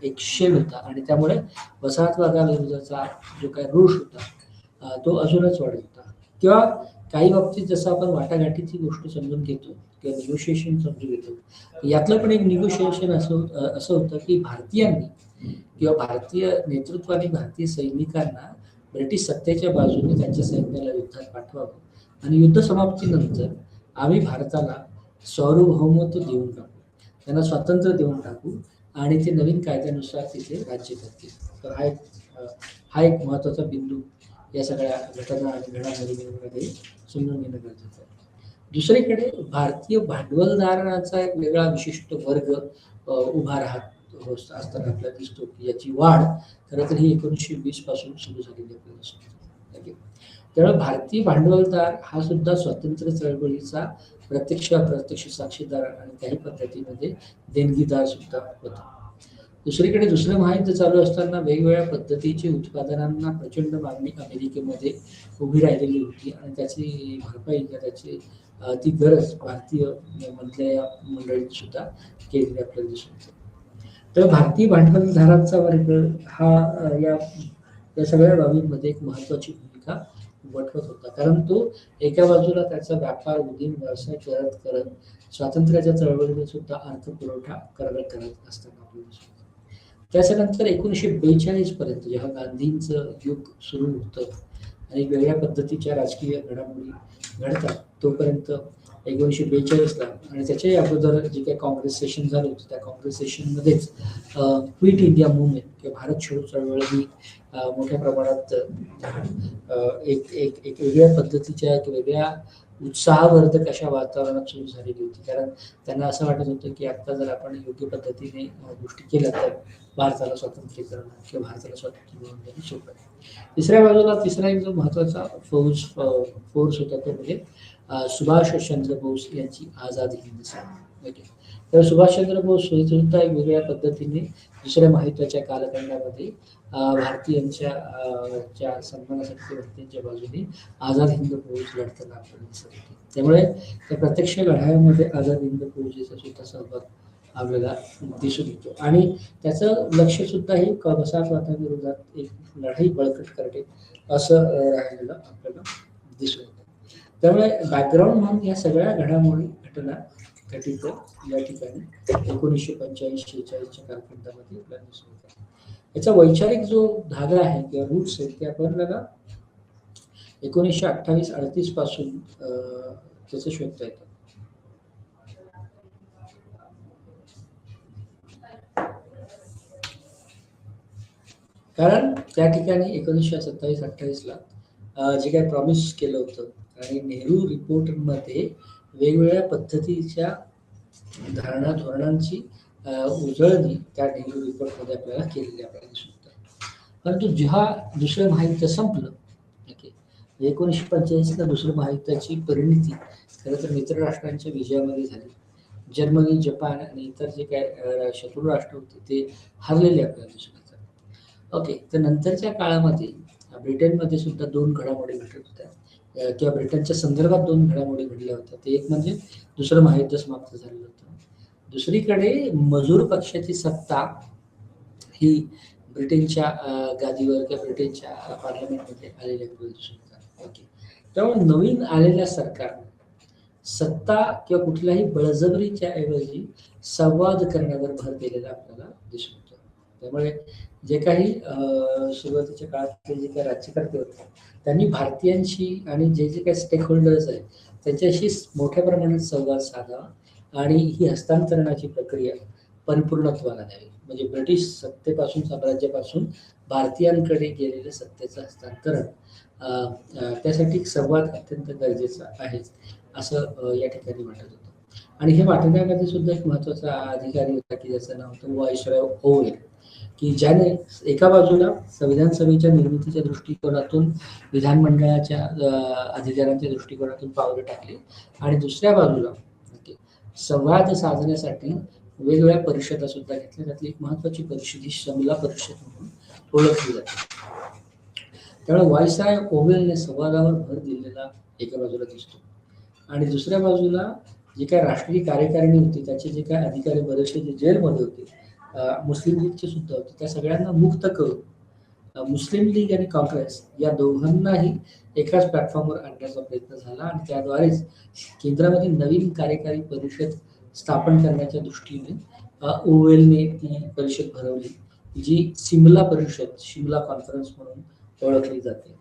एक शेड होता आणि त्यामुळे वसाहतवादाविरोधाचा जो काही रोष होता तो अजूनच वाढत होता. किंवा काही बाबतीत जसं आपण वाटाघाटीची गोष्ट समजून घेतो किंवा निगोशिएशन समजून घेतो, यातलं पण एक निगोशिएशन असं होतं की भारतीयांनी किंवा भारतीय नेतृत्वाने भारतीय सैनिकांना ब्रिटिश सत्तेच्या बाजूने त्यांच्या सैन्याला युद्धात पाठवावं आणि युद्ध समाप्तीनंतर आम्ही भारताला सार्वभौमत्व देऊन टाकू, त्यांना स्वातंत्र्य देऊन टाकू आणि ते नवीन कायद्यानुसार तिथे राज्य करतील. तर हा एक महत्त्वाचा बिंदू या सगळ्या घटना आणि घडामोडींमध्ये समजून घेणं गरजेचं आहे. दुसरीकडे भारतीय भांडवलदाराचा एक वेगळा विशिष्ट वर्ग उभा राहत असताना आपल्याला दिसतो की याची वाढ खरं तर ही 1920 पासून सुरू झालेली आपल्याला दिसते. त्यामुळे भारतीय भांडवलदार हा सुद्धा स्वातंत्र्य चळवळीचा प्रत्यक्ष अप्रत्यक्ष साक्षीदार आणि काही पद्धतीमध्ये देणगीदार सुद्धा होता. दुसरीकडे दुसरं महायुद्ध चालू असताना वेगवेगळ्या पद्धतीचे उत्पादनांना प्रचंड मागणी अमेरिकेमध्ये उभी राहिलेली होती आणि त्याची भरपाई त्याची ती गरज भारतीय मधल्या या मंडळींनी सुद्धा केलेली आपल्याला दिसून येते. तर भारतीय भांडवलदारांचा वर्ग हा या सगळ्या बाबींमध्ये एक महत्वाची भूमिका वठवत होता, कारण तो एका बाजूला त्याचा व्यापार उद्योग व्यवसाय करत करत स्वातंत्र्याच्या चळवळीने सुद्धा अर्थपुरवठा करत असताना आपल्याला त्याच्यानंतर 1942 पर्यंत जेव्हा गांधींचं युग सुरू होतं आणि वेगळ्या पद्धतीच्या राजकीय घडामोडी घडतात तोपर्यंत 1942ला आणि त्याच्याही अगोदर जे काही काँग्रेस सेशन झालं होतं त्या काँग्रेस सेशनमध्येच क्विट इंडिया मुवमेंट किंवा भारत छोडो चळवळ ही मोठ्या प्रमाणात एक एक एक वेगळ्या पद्धतीच्या एक वेगळ्या उत्साहवर्धक अशा वातावरणात सुरू झालेली होती, कारण त्यांना असं वाटत होतं की आता जर आपण योग्य पद्धतीने गोष्टी केल्या तर भारताला स्वातंत्र्य करणं किंवा भारताला स्वातंत्र्य मिळवून देणं सोपं आहे. तिसऱ्या बाजूला तिसरा एक जो महत्वाचा फोर्स होता तो म्हणजे सुभाषचंद्र बोस यांची आझाद हिंद सेना. तर सुभाषचंद्र बोस सुद्धा एक वेगळ्या पद्धतीने दुसऱ्या महायुद्धाच्या कालखंडामध्ये भारतीयांच्या सन्मानासाठी भारतीयांच्या बाजूने आझाद हिंद फौज लढताना आपल्याला दिसत होती. त्यामुळे त्या प्रत्यक्ष लढाईमध्ये आझाद हिंद फौजेचा सुद्धा सहभाग आपल्याला दिसून येतो आणि त्याचं लक्ष सुद्धा हे वसाहतवादाविरोधात एक लढाई बळकट करणे असं राहिलेलं आपल्याला दिसून येतं. त्यामुळे बॅकग्राऊंड म्हणून या सगळ्या घडामोडी घटना घटित या ठिकाणी 1945-46च्या कालखंडामध्ये आपल्याला दिसून येतात. याचा वैचारिक जो धागा आहे किंवा रूट्स आहेत ते आपल्याला 1928-38 पासून त्याचं शोधता येतं. कारण त्या ठिकाणी 1927-28ला जे काही प्रॉमिस केलं होतं आणि नेहरू रिपोर्टमध्ये वेगवेगळ्या पद्धतीच्या धारणा धोरणांची उजळणी त्या नेहरू रिपोर्टमध्ये आपल्याला केलेली आपल्याला दिसून येतं. परंतु जेव्हा दुसरं महायुद्ध संपलं 1945ला दुसरं महायुद्धाची परिणिती खरं तर मित्र राष्ट्रांच्या विजयामध्ये झाली. जर्मनी, जपान आणि इतर जे काय शत्रू राष्ट्र होते ते हरलेले आपल्याला दिसून येतात. ओके, तर नंतरच्या काळामध्ये ब्रिटनमध्ये सुद्धा दोन घडामोडी घडत होत्या किंवा ब्रिटनच्या संदर्भात दोन घडामोडी घडल्या होत्या. ते एक म्हणजे दुसरं महायुद्ध समाप्त झालेलं होतं. दुसरीकडे मजूर पक्षाची सत्ता ही ब्रिटनच्या गादीवर किंवा ब्रिटनच्या पार्लमेंटमध्ये आलेल्या दिसून येतात. ओके, त्यामुळे नवीन आलेल्या सरकारने सत्ता किंवा कुठल्याही बळजबरीच्या ऐवजी संवाद करण्यावर भर दिलेला आपल्याला दिसून येतो. त्यामुळे जे काही सुरुवातीच्या काळातले जे काही राज्यकर्ते होते त्यांनी भारतीयांशी आणि जे जे काही स्टेक होल्डर्स आहेत त्यांच्याशी मोठ्या प्रमाणात संवाद साधावा आणि ही हस्तांतरणाची प्रक्रिया परिपूर्णत्वाला द्यावी. म्हणजे ब्रिटिश सत्तेपासून साम्राज्यापासून भारतीयांकडे गेलेलं सत्तेचं हस्तांतरण त्यासाठी संवाद अत्यंत गरजेचा आहे असं या ठिकाणी वाटत होतं. आणि हे वाटण्यामध्ये सुद्धा एक महत्वाचा अधिकारी होता की ज्याचं नाव होतं व्हाईसरॉय ओवेल, की ज्याने एका बाजूला संविधान सभेच्या निर्मितीच्या दृष्टिकोनातून विधानमंडळाच्या अधिकाऱ्यांच्या दृष्टिकोनातून पावलं टाकली आणि दुसऱ्या बाजूला संवाद साधण्यासाठी वेगवेगळ्या परिषदा सुद्धा घेतल्या. त्यातली एक महत्वाची परिषद ही शमला परिषद म्हणून ओळखली जाते. त्यामुळे व्हाईसरॉय ओवेलने संवादावर भर दिलेला एका बाजूला दिसतो आणि दुसऱ्या बाजूला जे काही राष्ट्रीय कार्यकारिणी होती त्याचे जे काही अधिकारी बरेचसे जे जेलमध्ये होते, मुस्लिम लीगचे सुद्धा होते, त्या सगळ्यांना मुक्त करून मुस्लिम लीग आणि काँग्रेस या दोघांनाही एकाच प्लॅटफॉर्मवर आणण्याचा प्रयत्न झाला आणि त्याद्वारेच केंद्रामध्ये नवीन कार्यकारी परिषद स्थापन करण्याच्या दृष्टीने ओवेलने ती परिषद भरवली जी सिमला परिषद, शिमला कॉन्फरन्स म्हणून ओळखली जाते.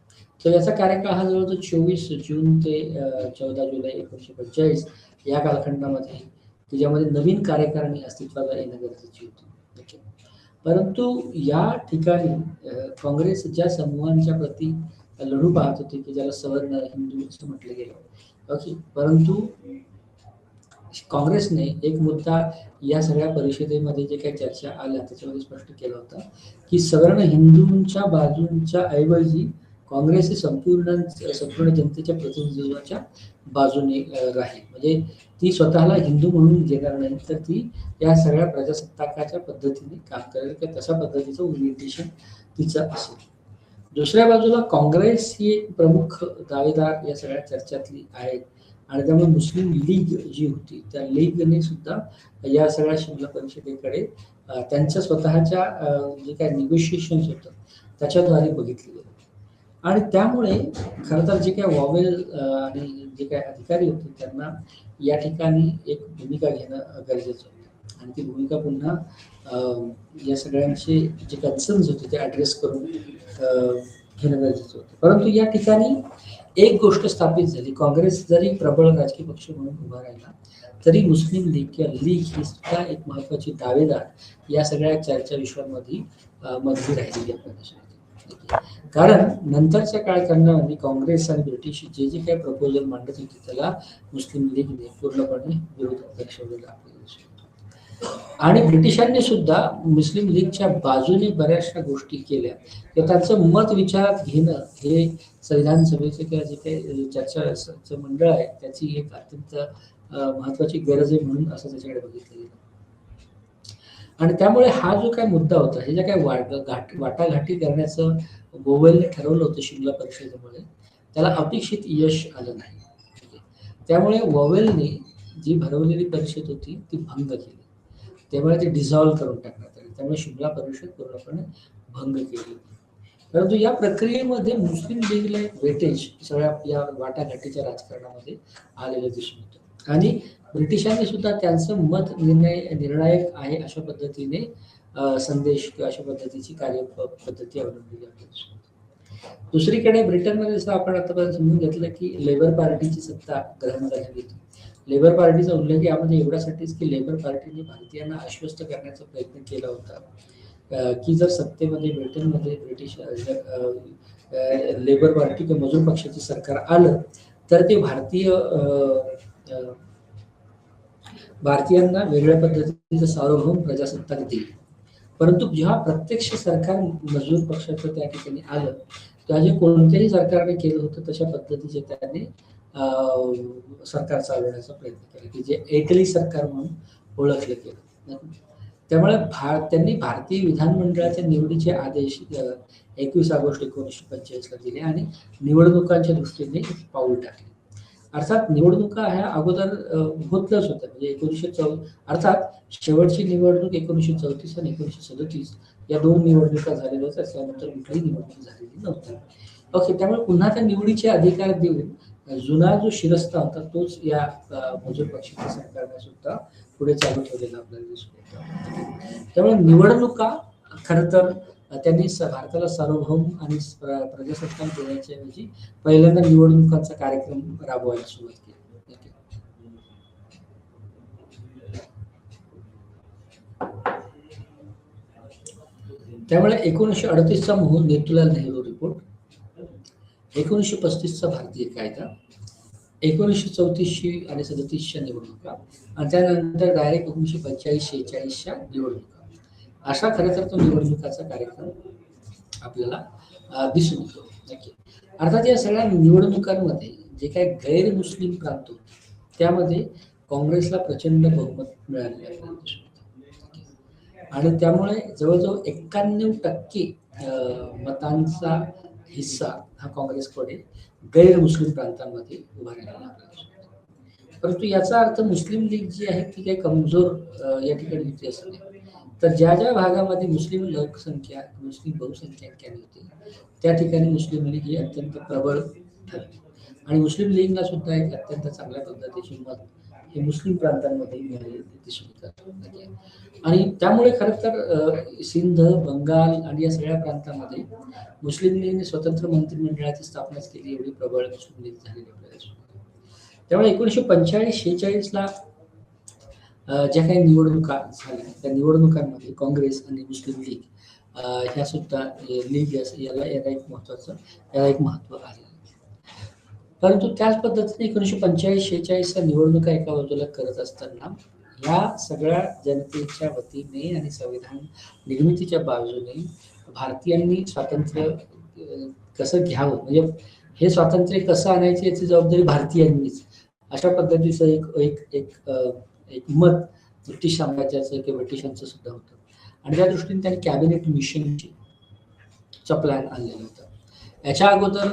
तर याचा कार्यकाळ हा जवळजवळ 24 जून ते 14 जुलै 1945 या कालखंडामध्ये त्याच्यामध्ये नवीन कार्यकारिणी अस्तित्वात येणं गरजेची होती. परंतु या ठिकाणी काँग्रेस ज्या समूहांच्या प्रती लढू पाहत होते की ज्याला सवर्ण हिंदू असं म्हटलं गेलं, ओके, परंतु काँग्रेसने एक मुद्दा या सगळ्या परिषदेमध्ये जे काही चर्चा आल्या त्याच्यामध्ये स्पष्ट केला होता की सवर्ण हिंदूंच्या बाजूंच्या ऐवजी काँग्रेस ही संपूर्ण जनतेच्या प्रतिनिधित्वाच्या बाजूने राहील. म्हणजे ती स्वतःला हिंदू म्हणून घेणार नाही, तर ती या सगळ्या प्रजासत्ताकाच्या पद्धतीने काम करेल किंवा तशा पद्धतीचं ओरिएंटेशन तिचं असेल. दुसऱ्या बाजूला काँग्रेस ही एक प्रमुख दावेदार या सगळ्या चर्चेतली आहे आणि त्यामुळे मुस्लिम लीग जी होती त्या लीगने सुद्धा या सगळ्या शिमला परिषदेकडे त्यांच्या स्वतःच्या जे काही निगोशिएशन्स होतं त्याच्याद्वारे बघितले गेलं आणि त्यामुळे खरं तर जे काही वॉवेल आणि जे काही अधिकारी होते त्यांना या ठिकाणी एक भूमिका घेणं गरजेचं होतं आणि ती भूमिका पुन्हा या सगळ्यांचे जे कन्सर्न्स होते ते ॲड्रेस करून घेणं गरजेचं होतं. परंतु या ठिकाणी एक गोष्ट स्थापित झाली, काँग्रेस जरी प्रबळ राजकीय पक्ष म्हणून उभा राहिला तरी मुस्लिम लीग किंवा लीग ही सुद्धा एक महत्वाची दावेदार या सगळ्या चर्चा विश्वामध्ये मधली राहिलेली आपल्या देशामध्ये. कारण नंतरच्या कालखंडामध्ये काँग्रेस आणि ब्रिटिश जे जे काही प्रपोजल मांडत होते त्याला मुस्लिम लीगने पूर्णपणे विरोध दर्शवलेला आपल्या देशात आणि ब्रिटिशांनी सुद्धा मुस्लिम लीगच्या बाजूने बऱ्याचशा गोष्टी केल्या किंवा त्यांचं मत विचारात घेणं हे संविधान सभेचे किंवा जे काही चर्चाचं मंडळ आहे त्याची एक अत्यंत महत्वाची गरज आहे म्हणून असं त्याच्याकडे बघितलं गेलं. आणि त्यामुळे हा जो काही मुद्दा होता हे ज्या काही वाटाघाटी करण्याचं वोवेलने ठरवलं होतं शिमला परिषदेमुळे त्याला अपेक्षित यश आलं नाही. त्यामुळे वोवेलने जी भरवलेली परिषद होती ती भंग केली, त्यामुळे ती डिझॉल्व्ह करून टाकण्यात आली, त्यामुळे शिमला परिषद पूर्णपणे भंग केली. परंतु या प्रक्रियेमध्ये मुस्लिम लीगला एक वेटेज सगळ्या या वाटाघाटीच्या राजकारणामध्ये आलेलं दिसून येतं आणि ब्रिटिशांनी सुद्धा त्यांचं मत निर्णायक आहे अशा पद्धतीने संदेश किंवा अशा पद्धतीची कार्यपद्धती अवलंबली आहे. दुसरीकडे ब्रिटनमध्ये जसं आपण आतापर्यंत समजून घेतलं की लेबर पार्टीची सत्ता ग्रहण झालेली होती. लेबर पार्टीचा उल्लेख यामध्ये एवढ्यासाठीच की लेबर पार्टीने भारतीयांना आश्वस्त करण्याचा प्रयत्न केला होता की जर सत्तेमध्ये ब्रिटनमध्ये ब्रिटिश लेबर पार्टी किंवा मजूर पक्षाचे सरकार आलं तर ते भारतीयांना वेगळ्या पद्धतीचं सार्वभौम प्रजासत्ताक देईल. परंतु जेव्हा प्रत्यक्ष सरकार मजूर पक्षाचं त्या ठिकाणी आलं तेव्हा जे कोणत्याही सरकारने केलं होतं तशा पद्धतीचे त्याने सरकार चालवण्याचा प्रयत्न केला की जे एकली सरकार म्हणून ओळखलं गेलं. त्यामुळे त्यांनी भारतीय विधानमंडळाच्या निवडीचे आदेश 21 ऑगस्ट 1945 ला दिले आणि निवडणुकांच्या दृष्टीने पाऊल टाकले. अर्थात निवडणुका ह्या अगोदर होतच होत्या, म्हणजे अर्थात शेवटची निवडणूक 1934 आणि 1937 या 2 निवडणुका झालेल्या होत्या, त्यानंतर कुठलीही निवडणूक झालेली नव्हती. ओके, त्यामुळे पुन्हा त्या निवडीचे अधिकार देऊन जुना जो शिरस्ता होता तोच या मजूर पक्षाच्या सरकारने सुद्धा पुढे चालू ठेवलेला आपल्याला दिसून येतो. त्यामुळे निवडणुका खरं तर त्यांनी भारताला सार्वभौम आणि प्रजासत्ताक देण्याच्या ऐवजी पहिल्यांदा निवडणुकांचा कार्यक्रम राबवायला सुरुवात केली. त्यामुळे 1938 चा मोतीलाल नेहरू रिपोर्ट, 1935 चा भारतीय कायदा, 1934 आणि 37च्या निवडणुका आणि त्यानंतर डायरेक्ट 1945-46च्या निवडणुका, अशा खरं तर तो निवडणुकाचा कार्यक्रम आपल्याला दिसून येतो. अर्थात या सगळ्या निवडणुकांमध्ये जे काही गैर मुस्लिम प्रांत होते त्यामध्ये काँग्रेसला प्रचंड बहुमत मिळाले आपल्याला दिसून येतं आणि त्यामुळे जवळजवळ 91% मतांचा हिस्सा हा काँग्रेसकडे गैर मुस्लिम प्रांतांमध्ये उभा राहिलेला आपल्याला. परंतु याचा अर्थ मुस्लिम लीग जी आहे ती काही कमजोर या ठिकाणी होती असं नाही. तर ज्या ज्या भागामध्ये मुस्लिम लोकसंख्या मुस्लिम बहुसंख्याकांनी होती त्या ठिकाणी मुस्लिम लीग ही अत्यंत प्रबळ ठरली आणि मुस्लिम लीगला सुद्धा एक अत्यंत चांगल्या पद्धतीची मत हे मुस्लिम प्रांतांमध्ये मिळालेली दिसून येतात. आणि त्यामुळे खरं तर सिंध, बंगाल आणि या सगळ्या प्रांतांमध्ये मुस्लिम लीगने स्वतंत्र मंत्रिमंडळाची स्थापनाच केली, एवढी प्रबळ मुस्लिम लीग झालेली आपल्याला. त्यामुळे 1945-46 ला ज्या काही निवडणुका झाल्या त्या निवडणुकांमध्ये काँग्रेस आणि मुस्लिम लीग ह्या सुद्धा लीग याला एक महत्व आहे. परंतु त्याच पद्धतीने 1945-46च्या निवडणुका एका बाजूला करत असताना या सगळ्या जनतेच्या वतीने आणि संविधान निर्मितीच्या बाजूने भारतीयांनी स्वातंत्र्य कसं घ्यावं, म्हणजे हे स्वातंत्र्य कसं आणायचं याची जबाबदारी भारतीयांनीच, अशा पद्धतीचं एक मत ब्रिटिश साम्राज्याचं किंवा ब्रिटिशांचं सुद्धा होतं. आणि त्या दृष्टीने त्यांनी कॅबिनेट मिशनचा प्लॅन आणलेला होता. याच्या अगोदर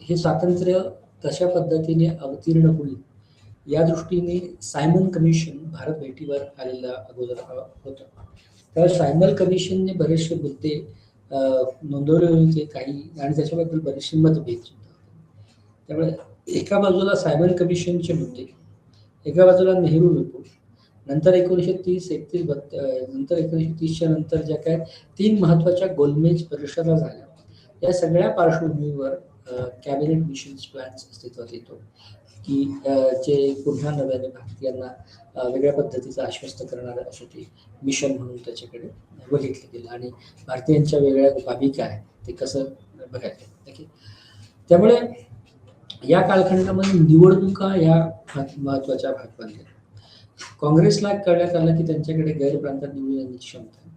हे स्वातंत्र्य कशा पद्धतीने अवतीर्ण होईल या दृष्टीने सायमन कमिशन भारत भेटीवर आलेला अगोदर होतं. त्यावेळेस सायमन कमिशनने बरेचसे मुद्दे नोंदवले होते काही, आणि त्याच्याबद्दल बरेचसे मतभेद सुद्धा होते. त्यामुळे एका बाजूला सायमन कमिशनचे मुद्दे, एका बाजूला नेहरू रिपोर्ट, नंतर 1930च्या नंतर ज्या काय 3 महत्वाच्या गोलमेज परिषदा झाल्या, या सगळ्या पार्श्वभूमीवर कॅबिनेट मिशन्स प्लॅन्स अस्तित्वात येतो की जे पुन्हा नव्याने भारतीयांना वेगळ्या पद्धतीचं आश्वस्त करणारं असं ते मिशन म्हणून त्याच्याकडे बघितलं गेलं, आणि भारतीयांच्या वेगळ्या बाबी काय ते कसं बघायचं. त्यामुळे या कालखंडामध्ये निवडणुका या महत्वाच्या भाग बनल्या. काँग्रेसला कळण्यात आलं की त्यांच्याकडे गैर प्रांतात निवडून येण्याची क्षमता आहे.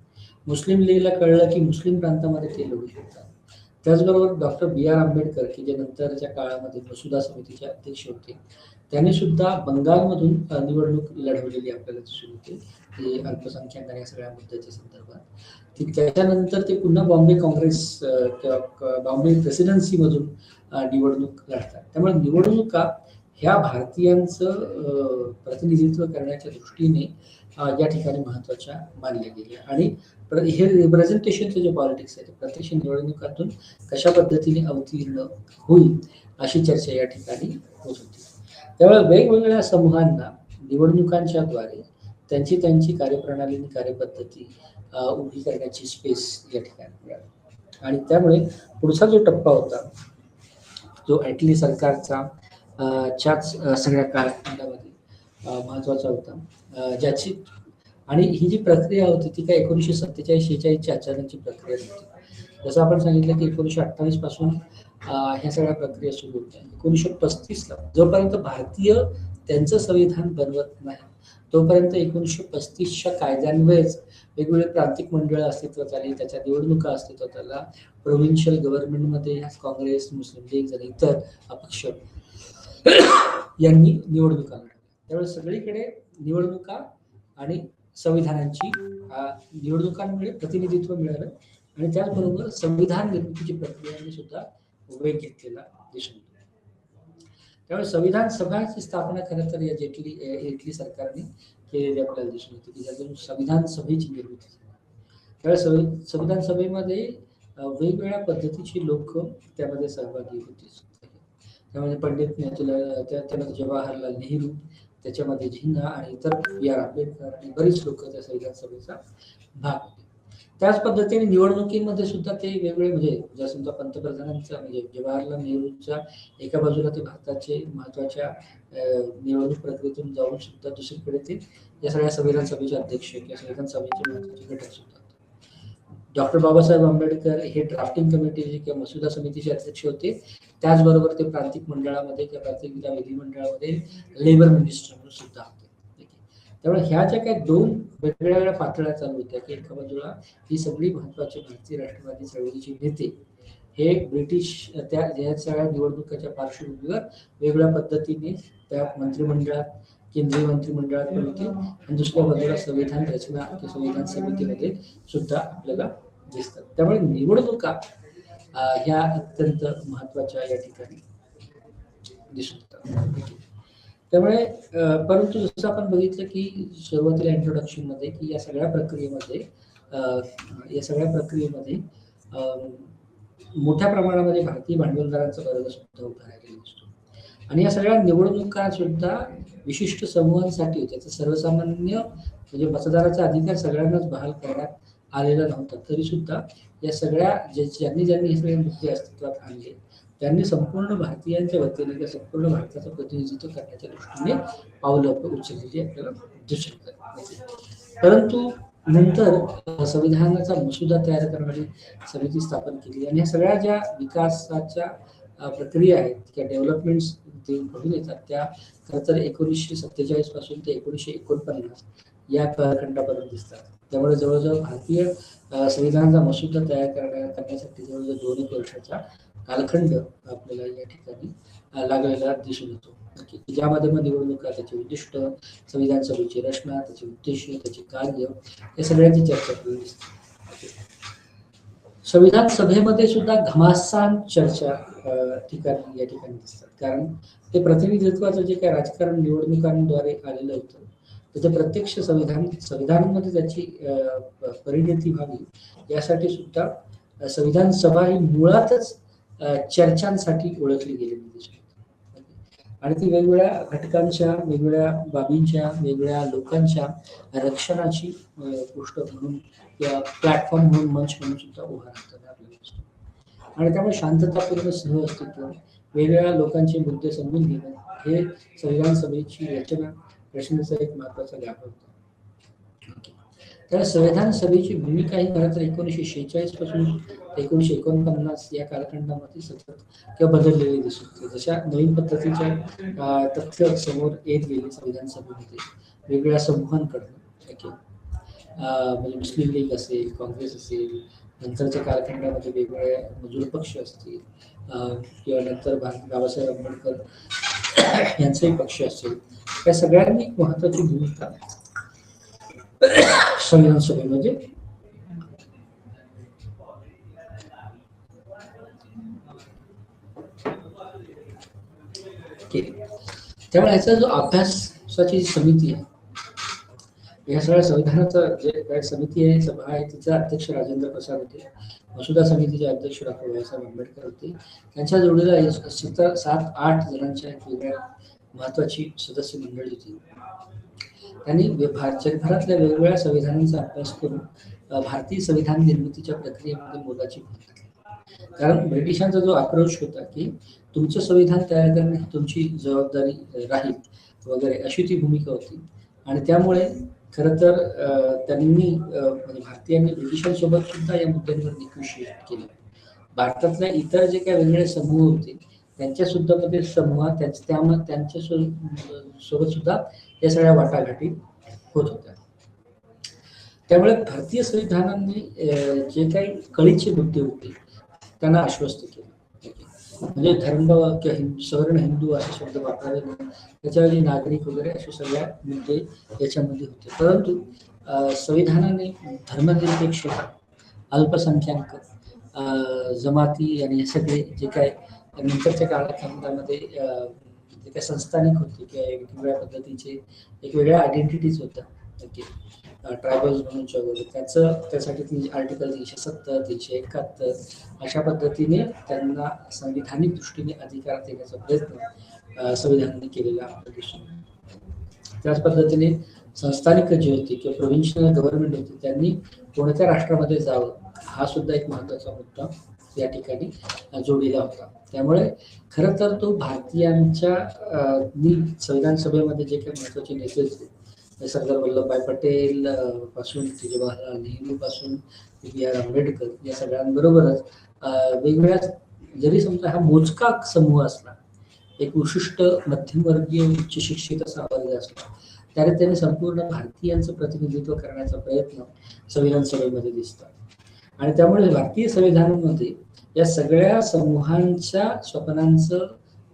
मुस्लिम लीगला कळलं की मुस्लिम प्रांतामध्ये ते लढू शकतात. त्याचबरोबर डॉक्टर बी आर आंबेडकर की जे नंतरच्या काळामध्ये मसुदा समितीचे अध्यक्ष होते, त्यांनी सुद्धा बंगालमधून निवडणूक लढवलेली आपल्याला दिसून येते, ते अल्पसंख्याक आणि या सगळ्या मुद्द्याच्या संदर्भात. त्याच्यानंतर ते पुन्हा बॉम्बे काँग्रेस किंवा बॉम्बे प्रेसिडेन्सीमधून निवडणूक लढतात. त्यामुळे निवडणुका ह्या भारतीयांचं प्रतिनिधित्व करण्याच्या दृष्टीने या ठिकाणी महत्वाच्या मानल्या गेल्या, आणि हे रिप्रेझेंटेशनचं जे पॉलिटिक्स आहे ते प्रत्यक्ष निवडणुकातून कशा पद्धतीने अवतीर्ण होईल अशी चर्चा या ठिकाणी होत होती. त्यामुळे वेगवेगळ्या समूहांना निवडणुकांच्या द्वारे त्यांची कार्यप्रणाली आणि कार्यपद्धती उभी करण्याची स्पेस या ठिकाणी मिळाली. आणि त्यामुळे पुढचा जो टप्पा होता जो ॲटली सरकारचा च्याच सगळ्या कालखंडामध्ये महत्वाचा होता, ज्याची आणि ही जी प्रक्रिया होती ती काय 1947-46ची अचानकची प्रक्रिया होती. जसं आपण सांगितलं की 1928 पासून ह्या सगळ्या प्रक्रिया सुरू होत्या. 1935ला जोपर्यंत भारतीय त्यांचं संविधान बनवत नाही तोपर्यंत 1935च्या कायद्यान्वयेच वेगवेगळे प्रांतिक मंडळं अस्तित्वात आली, त्याच्या निवडणुका अस्तित्वात आल्या. प्रोव्हिन्शियल गव्हर्नमेंटमध्ये काँग्रेस, मुस्लिम लीग आणि इतर अपक्ष यांनी निवडणुका लढवल्या. त्यामुळे सगळीकडे निवडणुका आणि संविधानांची निवडणुकांमुळे प्रतिनिधित्व मिळालं, आणि त्याचबरोबर संविधान निर्मितीची प्रक्रियेने सुद्धा वेग घेतलेला दिसून येतो. त्यामुळे संविधान सभाची स्थापना खरं तर या इटली सरकारने केलेली आपल्याला दिसून येते की ज्यातून संविधान सभेची निर्मिती झाली. त्यावेळेस संविधान सभेमध्ये वेगवेगळ्या पद्धतीची लोक त्यामध्ये सहभागी होते. त्यामध्ये पंडित त्यामध्ये जवाहरलाल नेहरू, त्याच्यामध्ये जिन्ना आणि इतर बी आर आंबेडकर आणि बरीच लोक त्या संविधान सभेचा भाग होते. त्याच पद्धतीने निवडणुकीमध्ये सुद्धा ते वेगवेगळे, म्हणजे जर समजा पंतप्रधानांचा म्हणजे जवाहरलाल नेहरूंच्या एका बाजूला ते भारताचे महत्वाच्या निवडणूक प्रक्रियेतून जाऊन सुद्धा दुसरीकडे ते या सगळ्या संविधान सभेचे अध्यक्ष किंवा संविधान सभेचे महत्वाचे घटक सुद्धा. डॉक्टर बाबासाहेब आंबेडकर हे ड्राफ्टिंग कमिटीचे किंवा मसुदा समितीचे अध्यक्ष होते. त्याचबरोबर ते प्रांतिक मंडळामध्ये किंवा प्रांतिक विधिमंडळामध्ये लेबर मिनिस्टर म्हणून सुद्धा होते. त्यामुळे ह्या ज्या काही दोन वेगवेगळ्या पातळ्या चालू होत्या की एका बाजूला ही सगळी महत्वाची भारतीय राष्ट्रवादी चळवळीची नेते हे ब्रिटिश त्या सगळ्या निवडणुकीच्या पार्श्वभूमीवर वेगवेगळ्या पद्धतीने त्या मंत्रिमंडळात, केंद्रीय मंत्रिमंडळात होते, आणि दुसऱ्या बाजूला संविधान रचना किंवा संविधान समितीमध्ये सुद्धा आपल्याला दिसतात. त्यामुळे निवडणुका ह्या अत्यंत महत्वाच्या या ठिकाणी दिसून येतात. त्यामुळे परंतु जसं आपण बघितलं की सुरुवातीला इंट्रोडक्शन मध्ये की या सगळ्या प्रक्रियेमध्ये मोठ्या प्रमाणामध्ये भारतीय भांडवलदारांचा वर्ग सुद्धा उभा राहिलेला दिसतो, आणि या सगळ्या निवडणुका सुद्धा विशिष्ट समूहांसाठी होत्या. सर्वसामान्य म्हणजे मतदाराचा अधिकार सगळ्यांनाच बहाल करण्यात आलेला नव्हता, तरी सुद्धा या सगळ्या ज्यांनी हे सगळे मुद्दे अस्तित्वात आणले त्यांनी संपूर्ण भारतीयांच्या वतीने किंवा संपूर्ण भारताचं प्रतिनिधित्व करण्याच्या दृष्टीने पावलं उचललेली आपल्याला दिसून येतात. परंतु नंतर संविधानाचा मसुदा तयार करणारी समिती स्थापन केली, आणि या सगळ्या ज्या विकासाच्या प्रक्रिया आहेत किंवा डेव्हलपमेंट्स घडून येतात त्या खरं तर 1947 पासून ते 1949 या कालखंडापर्यंत दिसतात. त्यामुळे जवळजवळ भारतीय संविधानाचा मसुदा तयार करण्यासाठी जवळजवळ 2 वर्षाचा कालखंड आपल्याला या ठिकाणी लागलेला दिसून येतो. ज्यामध्ये मग निवडणुका, त्याचे उद्दिष्ट, संविधान सभेची रचना, त्याचे उद्देश, त्याचे कार्य, या सगळ्यांची चर्चा आपल्याला दिसते. संविधान सभेमध्ये सुद्धा घमासान चर्चा ठिकाणी या ठिकाणी दिसतात, कारण ते प्रतिनिधित्वाचं जे काही राजकारण निवडणुकांद्वारे आलेलं होतं, त्याचं प्रत्यक्ष संविधानामध्ये त्याची परिणती व्हावी यासाठी सुद्धा संविधान सभा ही मुळातच चर्चांसाठी ओळखली गेलेली दिसते. आणि ती वेगवेगळ्या घटकांच्या, वेगवेगळ्या बाबींच्या, वेगवेगळ्या लोकांच्या रक्षणाची गोष्ट म्हणून किंवा प्लॅटफॉर्म म्हणून, मंच म्हणून सुद्धा उभा राहतात आपल्याला दिसतो. आणि त्यामुळे शांततापूर्ण सहअस्तित्व, वेगवेगळ्या लोकांचे मुद्दे समजून घेणं, हे संविधान सभेची रचनेचा एक महत्वाचा व्याप होता. त्या संविधान सभेची भूमिका ही खरं तर 1946 पासून 1949 या कालखंडामध्ये सतत किंवा बदललेली दिसते. जशा नवीन पद्धतीच्या तथ्य समोर येत गेले संविधान सभेमध्ये वेगवेगळ्या समूहांकडून, म्हणजे मुस्लिम लीग असेल, काँग्रेस असेल, नंतरच्या कालखंडामध्ये वेगवेगळे मजूर पक्ष असतील, किंवा नंतर बाबासाहेब आंबेडकर यांचाही पक्ष असेल, या सगळ्यांनी महत्वाची भूमिका संविधान सभेमध्ये केली. त्यामुळे याचा जो अभ्यासाची समिती आहे, या सगळ्या संविधानाचं जे काय समिती आहे, सभा आहे, तिचा अध्यक्ष राजेंद्र प्रसाद होते, मसुदा समितीचे अध्यक्ष डॉक्टर बाबासाहेब आंबेडकर होते. त्यांच्या जोडीला 7-8 जणांच्या वेगळ्या महत्वाची सदस्य मंडळी होती. त्यांनी जगभरातल्या वेगवेगळ्या संविधानांचा अभ्यास करून भारतीय संविधान निर्मितीच्या प्रक्रियेमध्ये मोलाची भूमिका घेतली. कारण ब्रिटिशांचा जो अप्रोच होता की तुमचं संविधान तयार करणे ही तुमची जबाबदारी राहील वगैरे, अशी ती भूमिका होती. आणि त्यामुळे खरं तर त्यांनी म्हणजे भारतीयांनी ब्रिटिशांसोबत सुद्धा या मुद्द्यांवर निगोशिएट केलं. भारतातल्या इतर जे काही वेगवेगळे समूह होते त्यांच्या सुद्धा मध्ये समूह त्यांच्या सोबत सुद्धा या सगळ्या वाटाघाटी होत होत्या. त्यामुळे भारतीय संविधानाने जे काही कळीचे मुद्दे होते त्यांना आश्वस्त केलं. म्हणजे धर्म किंवा सवर्ण हिंदू असे शब्द वापरावे नाही, त्याच्याऐवजी नागरिक वगैरे असे सगळ्या मुद्दे याच्यामध्ये होते. परंतु संविधानाने धर्मनिरपेक्षता, अल्पसंख्याक, जमाती आणि हे सगळे जे काय नंतरच्या कालखंडामध्ये जे काही संस्थानिक होते किंवा वेगवेगळ्या पद्धतीचे एक वेगळ्या आयडेंटिटीज होत्या, ट्रायबल्स म्हणून वगैरे, त्यासाठी आर्टिकल 370, 371 अशा पद्धतीने त्यांना संविधानिक दृष्टीने अधिकार देण्याचा प्रयत्न संविधानाने केलेला आपल्याला दिसून. त्याच पद्धतीने संस्थानिक जे होते किंवा प्रोव्हिन्शियल गव्हर्नमेंट होते त्यांनी कोणत्या राष्ट्रामध्ये जावं हा सुद्धा एक महत्वाचा मुद्दा या ठिकाणी जोडलेला होता. त्यामुळे खरं तर तो भारतीयांच्या संविधान सभेमध्ये जे काही महत्वाचे नेते होते, सरदार वल्लभभाई पटेल पासून ते जवाहरलाल नेहरू पासून बी आर आंबेडकर, या सगळ्यांबरोबरच वेगवेगळ्या, जरी समजा हा मोजका समूह असला, एक विशिष्ट मध्यमवर्गीय उच्च शिक्षित असा वर्ग असला, त्याने त्याने संपूर्ण भारतीयांचं प्रतिनिधित्व करण्याचा प्रयत्न संविधान सभेमध्ये दिसतात. आणि त्यामुळे भारतीय संविधानामध्ये या सगळ्या समूहांच्या स्वप्नांचं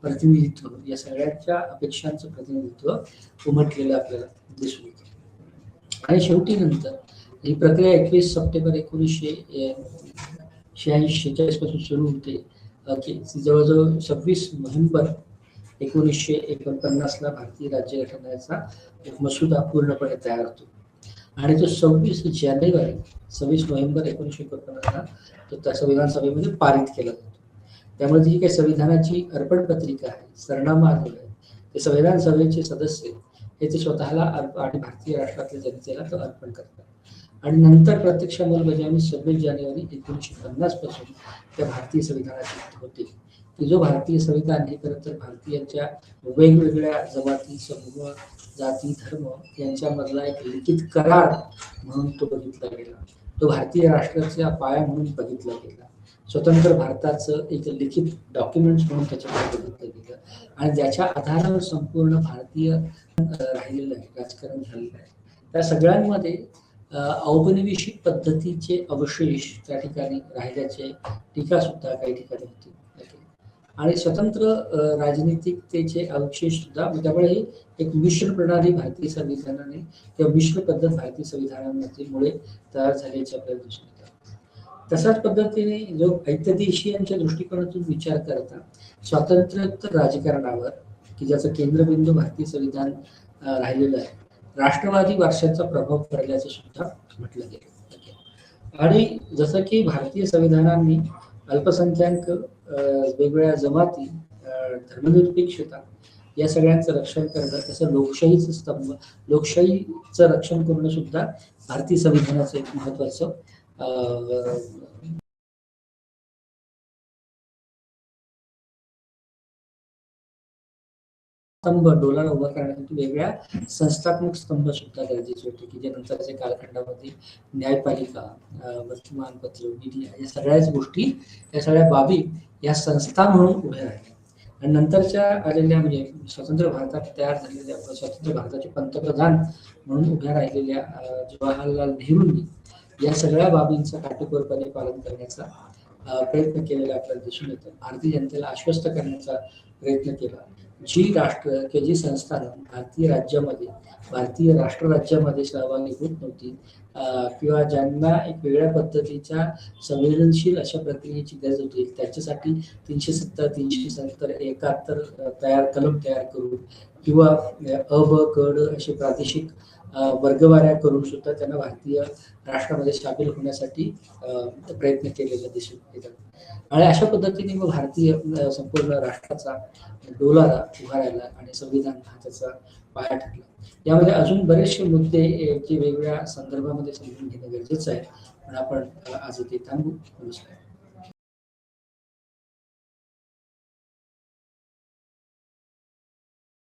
प्रतिनिधित्व, या सगळ्यांच्या अपेक्षांचं प्रतिनिधित्व उमटलेलं आपल्याला दिसून येतं. आणि शेवटी नंतर ही प्रक्रिया 21 सप्टेंबर 1946 पासून सुरू होते, की जवळजवळ 26 नोव्हेंबर 1949 ला भारतीय राज्यघटनेचा एक मसुदा पूर्णपणे तयार होतो. आणि तो 26 नोव्हेंबर 1949 ला तो त्या संविधान सभेमध्ये पारित केला जातो. त्यामुळे जी काही संविधानाची अर्पण पत्रिका आहे, सरनामा आहे, ते संविधान सभेचे सदस्य हे ते स्वतःला आणि भारतीय राष्ट्रातल्या जनतेला तो अर्पण करतात. आणि नंतर प्रत्यक्ष अंमलबजावणी 26 जानेवारी 1950 पासून त्या भारतीय संविधानाची होते, की जो भारतीय संविधान हे खरं तर भारतीयांच्या वेगवेगळ्या जमाती, समूह, जाती, धर्म यांच्यामधला एक लिखित करार म्हणून तो बघितला गेला. तो भारतीय राष्ट्राचा पाया म्हणून बघितला गेला. स्वतंत्र भारताचं एक लिखित डॉक्युमेंट्स म्हणून त्याच्याकडे बघितलं गेलं. आणि ज्याच्या आधारावर संपूर्ण भारतीय राहिलेलं आहे, राजकारण झालेलं आहे. त्या सगळ्यांमध्ये औपनिवेशिक पद्धतीचे अवशेष त्या ठिकाणी राहिल्याचे टीका सुद्धा काही ठिकाणी होती. आणि स्वतंत्र राजनीतिकतेचे अवशेष सुद्धा, त्यामुळे ही एक मिश्र प्रणाली भारतीय संविधानाने किंवा मिश्र पद्धत भारतीय संविधानामध्ये मुळे तयार झाल्याचे आपल्याला दिसून येतात. तशाच पद्धतीने जो ऐतदेशीयांच्या दृष्टिकोनातून विचार करता स्वातंत्र्योत्तर राजकारणावर, की ज्याचं केंद्रबिंदू भारतीय संविधान राहिलेलं आहे, राष्ट्रवादी वारशाचा प्रभाव पडल्याचं सुद्धा म्हटलं गेलं. आणि जसं की भारतीय संविधानाने अल्पसंख्याक, वेगवेगळ्या जमाती, धर्मनिरपेक्षता या सगळ्यांचं रक्षण करणं, तसं लोकशाहीचं स्तंभ, लोकशाहीचं रक्षण करणं सुद्धा भारतीय संविधानाचं एक महत्वाचं स्तंभ, डोलारा उभा करण्यासाठी वेगळ्या संस्थात्मक स्तंभ सुद्धा गरजेचे होते, की जे नंतरच्या कालखंडामध्ये न्यायपालिका, वर्तमानपत्र, मीडिया या सगळ्याच गोष्टी, या सगळ्या बाबी या संस्था म्हणून उभ्या राहिल्या. आणि नंतरच्या आलेल्या म्हणजे स्वतंत्र भारतात तयार झालेल्या, स्वतंत्र भारताचे पंतप्रधान म्हणून उभ्या राहिलेल्या जवाहरलाल नेहरूंनी या सगळ्या बाबींचं काटेकोरपणे पालन करण्याचा प्रयत्न केलेला आपल्याला दिसून येतं. भारतीय जनतेला आश्वस्त करण्याचा प्रयत्न केला. जी राष्ट्र किंवा जी संस्थानं भारतीय राज्यामध्ये, भारतीय राष्ट्रराज्यामध्ये सहभागी होत नव्हती, किंवा ज्यांना एक वेगळ्या पद्धतीच्या संवेदनशील अशा प्रक्रियेची गरज होती, त्याच्यासाठी 370, 370, 71 कलम तयार करून किंवा अ, ब, क, ड असे प्रादेशिक वर्गवाऱ्या करून सुद्धा त्यांना भारतीय राष्ट्रामध्ये सामील होण्यासाठी प्रयत्न केलेला दिसून येतात. आणि अशा पद्धतीने मग भारतीय संपूर्ण राष्ट्राचा डोलारा उभा राहिला आणि संविधान हा त्याचा पाया ठरला. यामध्ये अजून बरेचसे मुद्दे जे वेगवेगळ्या संदर्भामध्ये समजून घेणं गरजेचं आहे, पण आपण आज इथे थांबू. नमस्कार.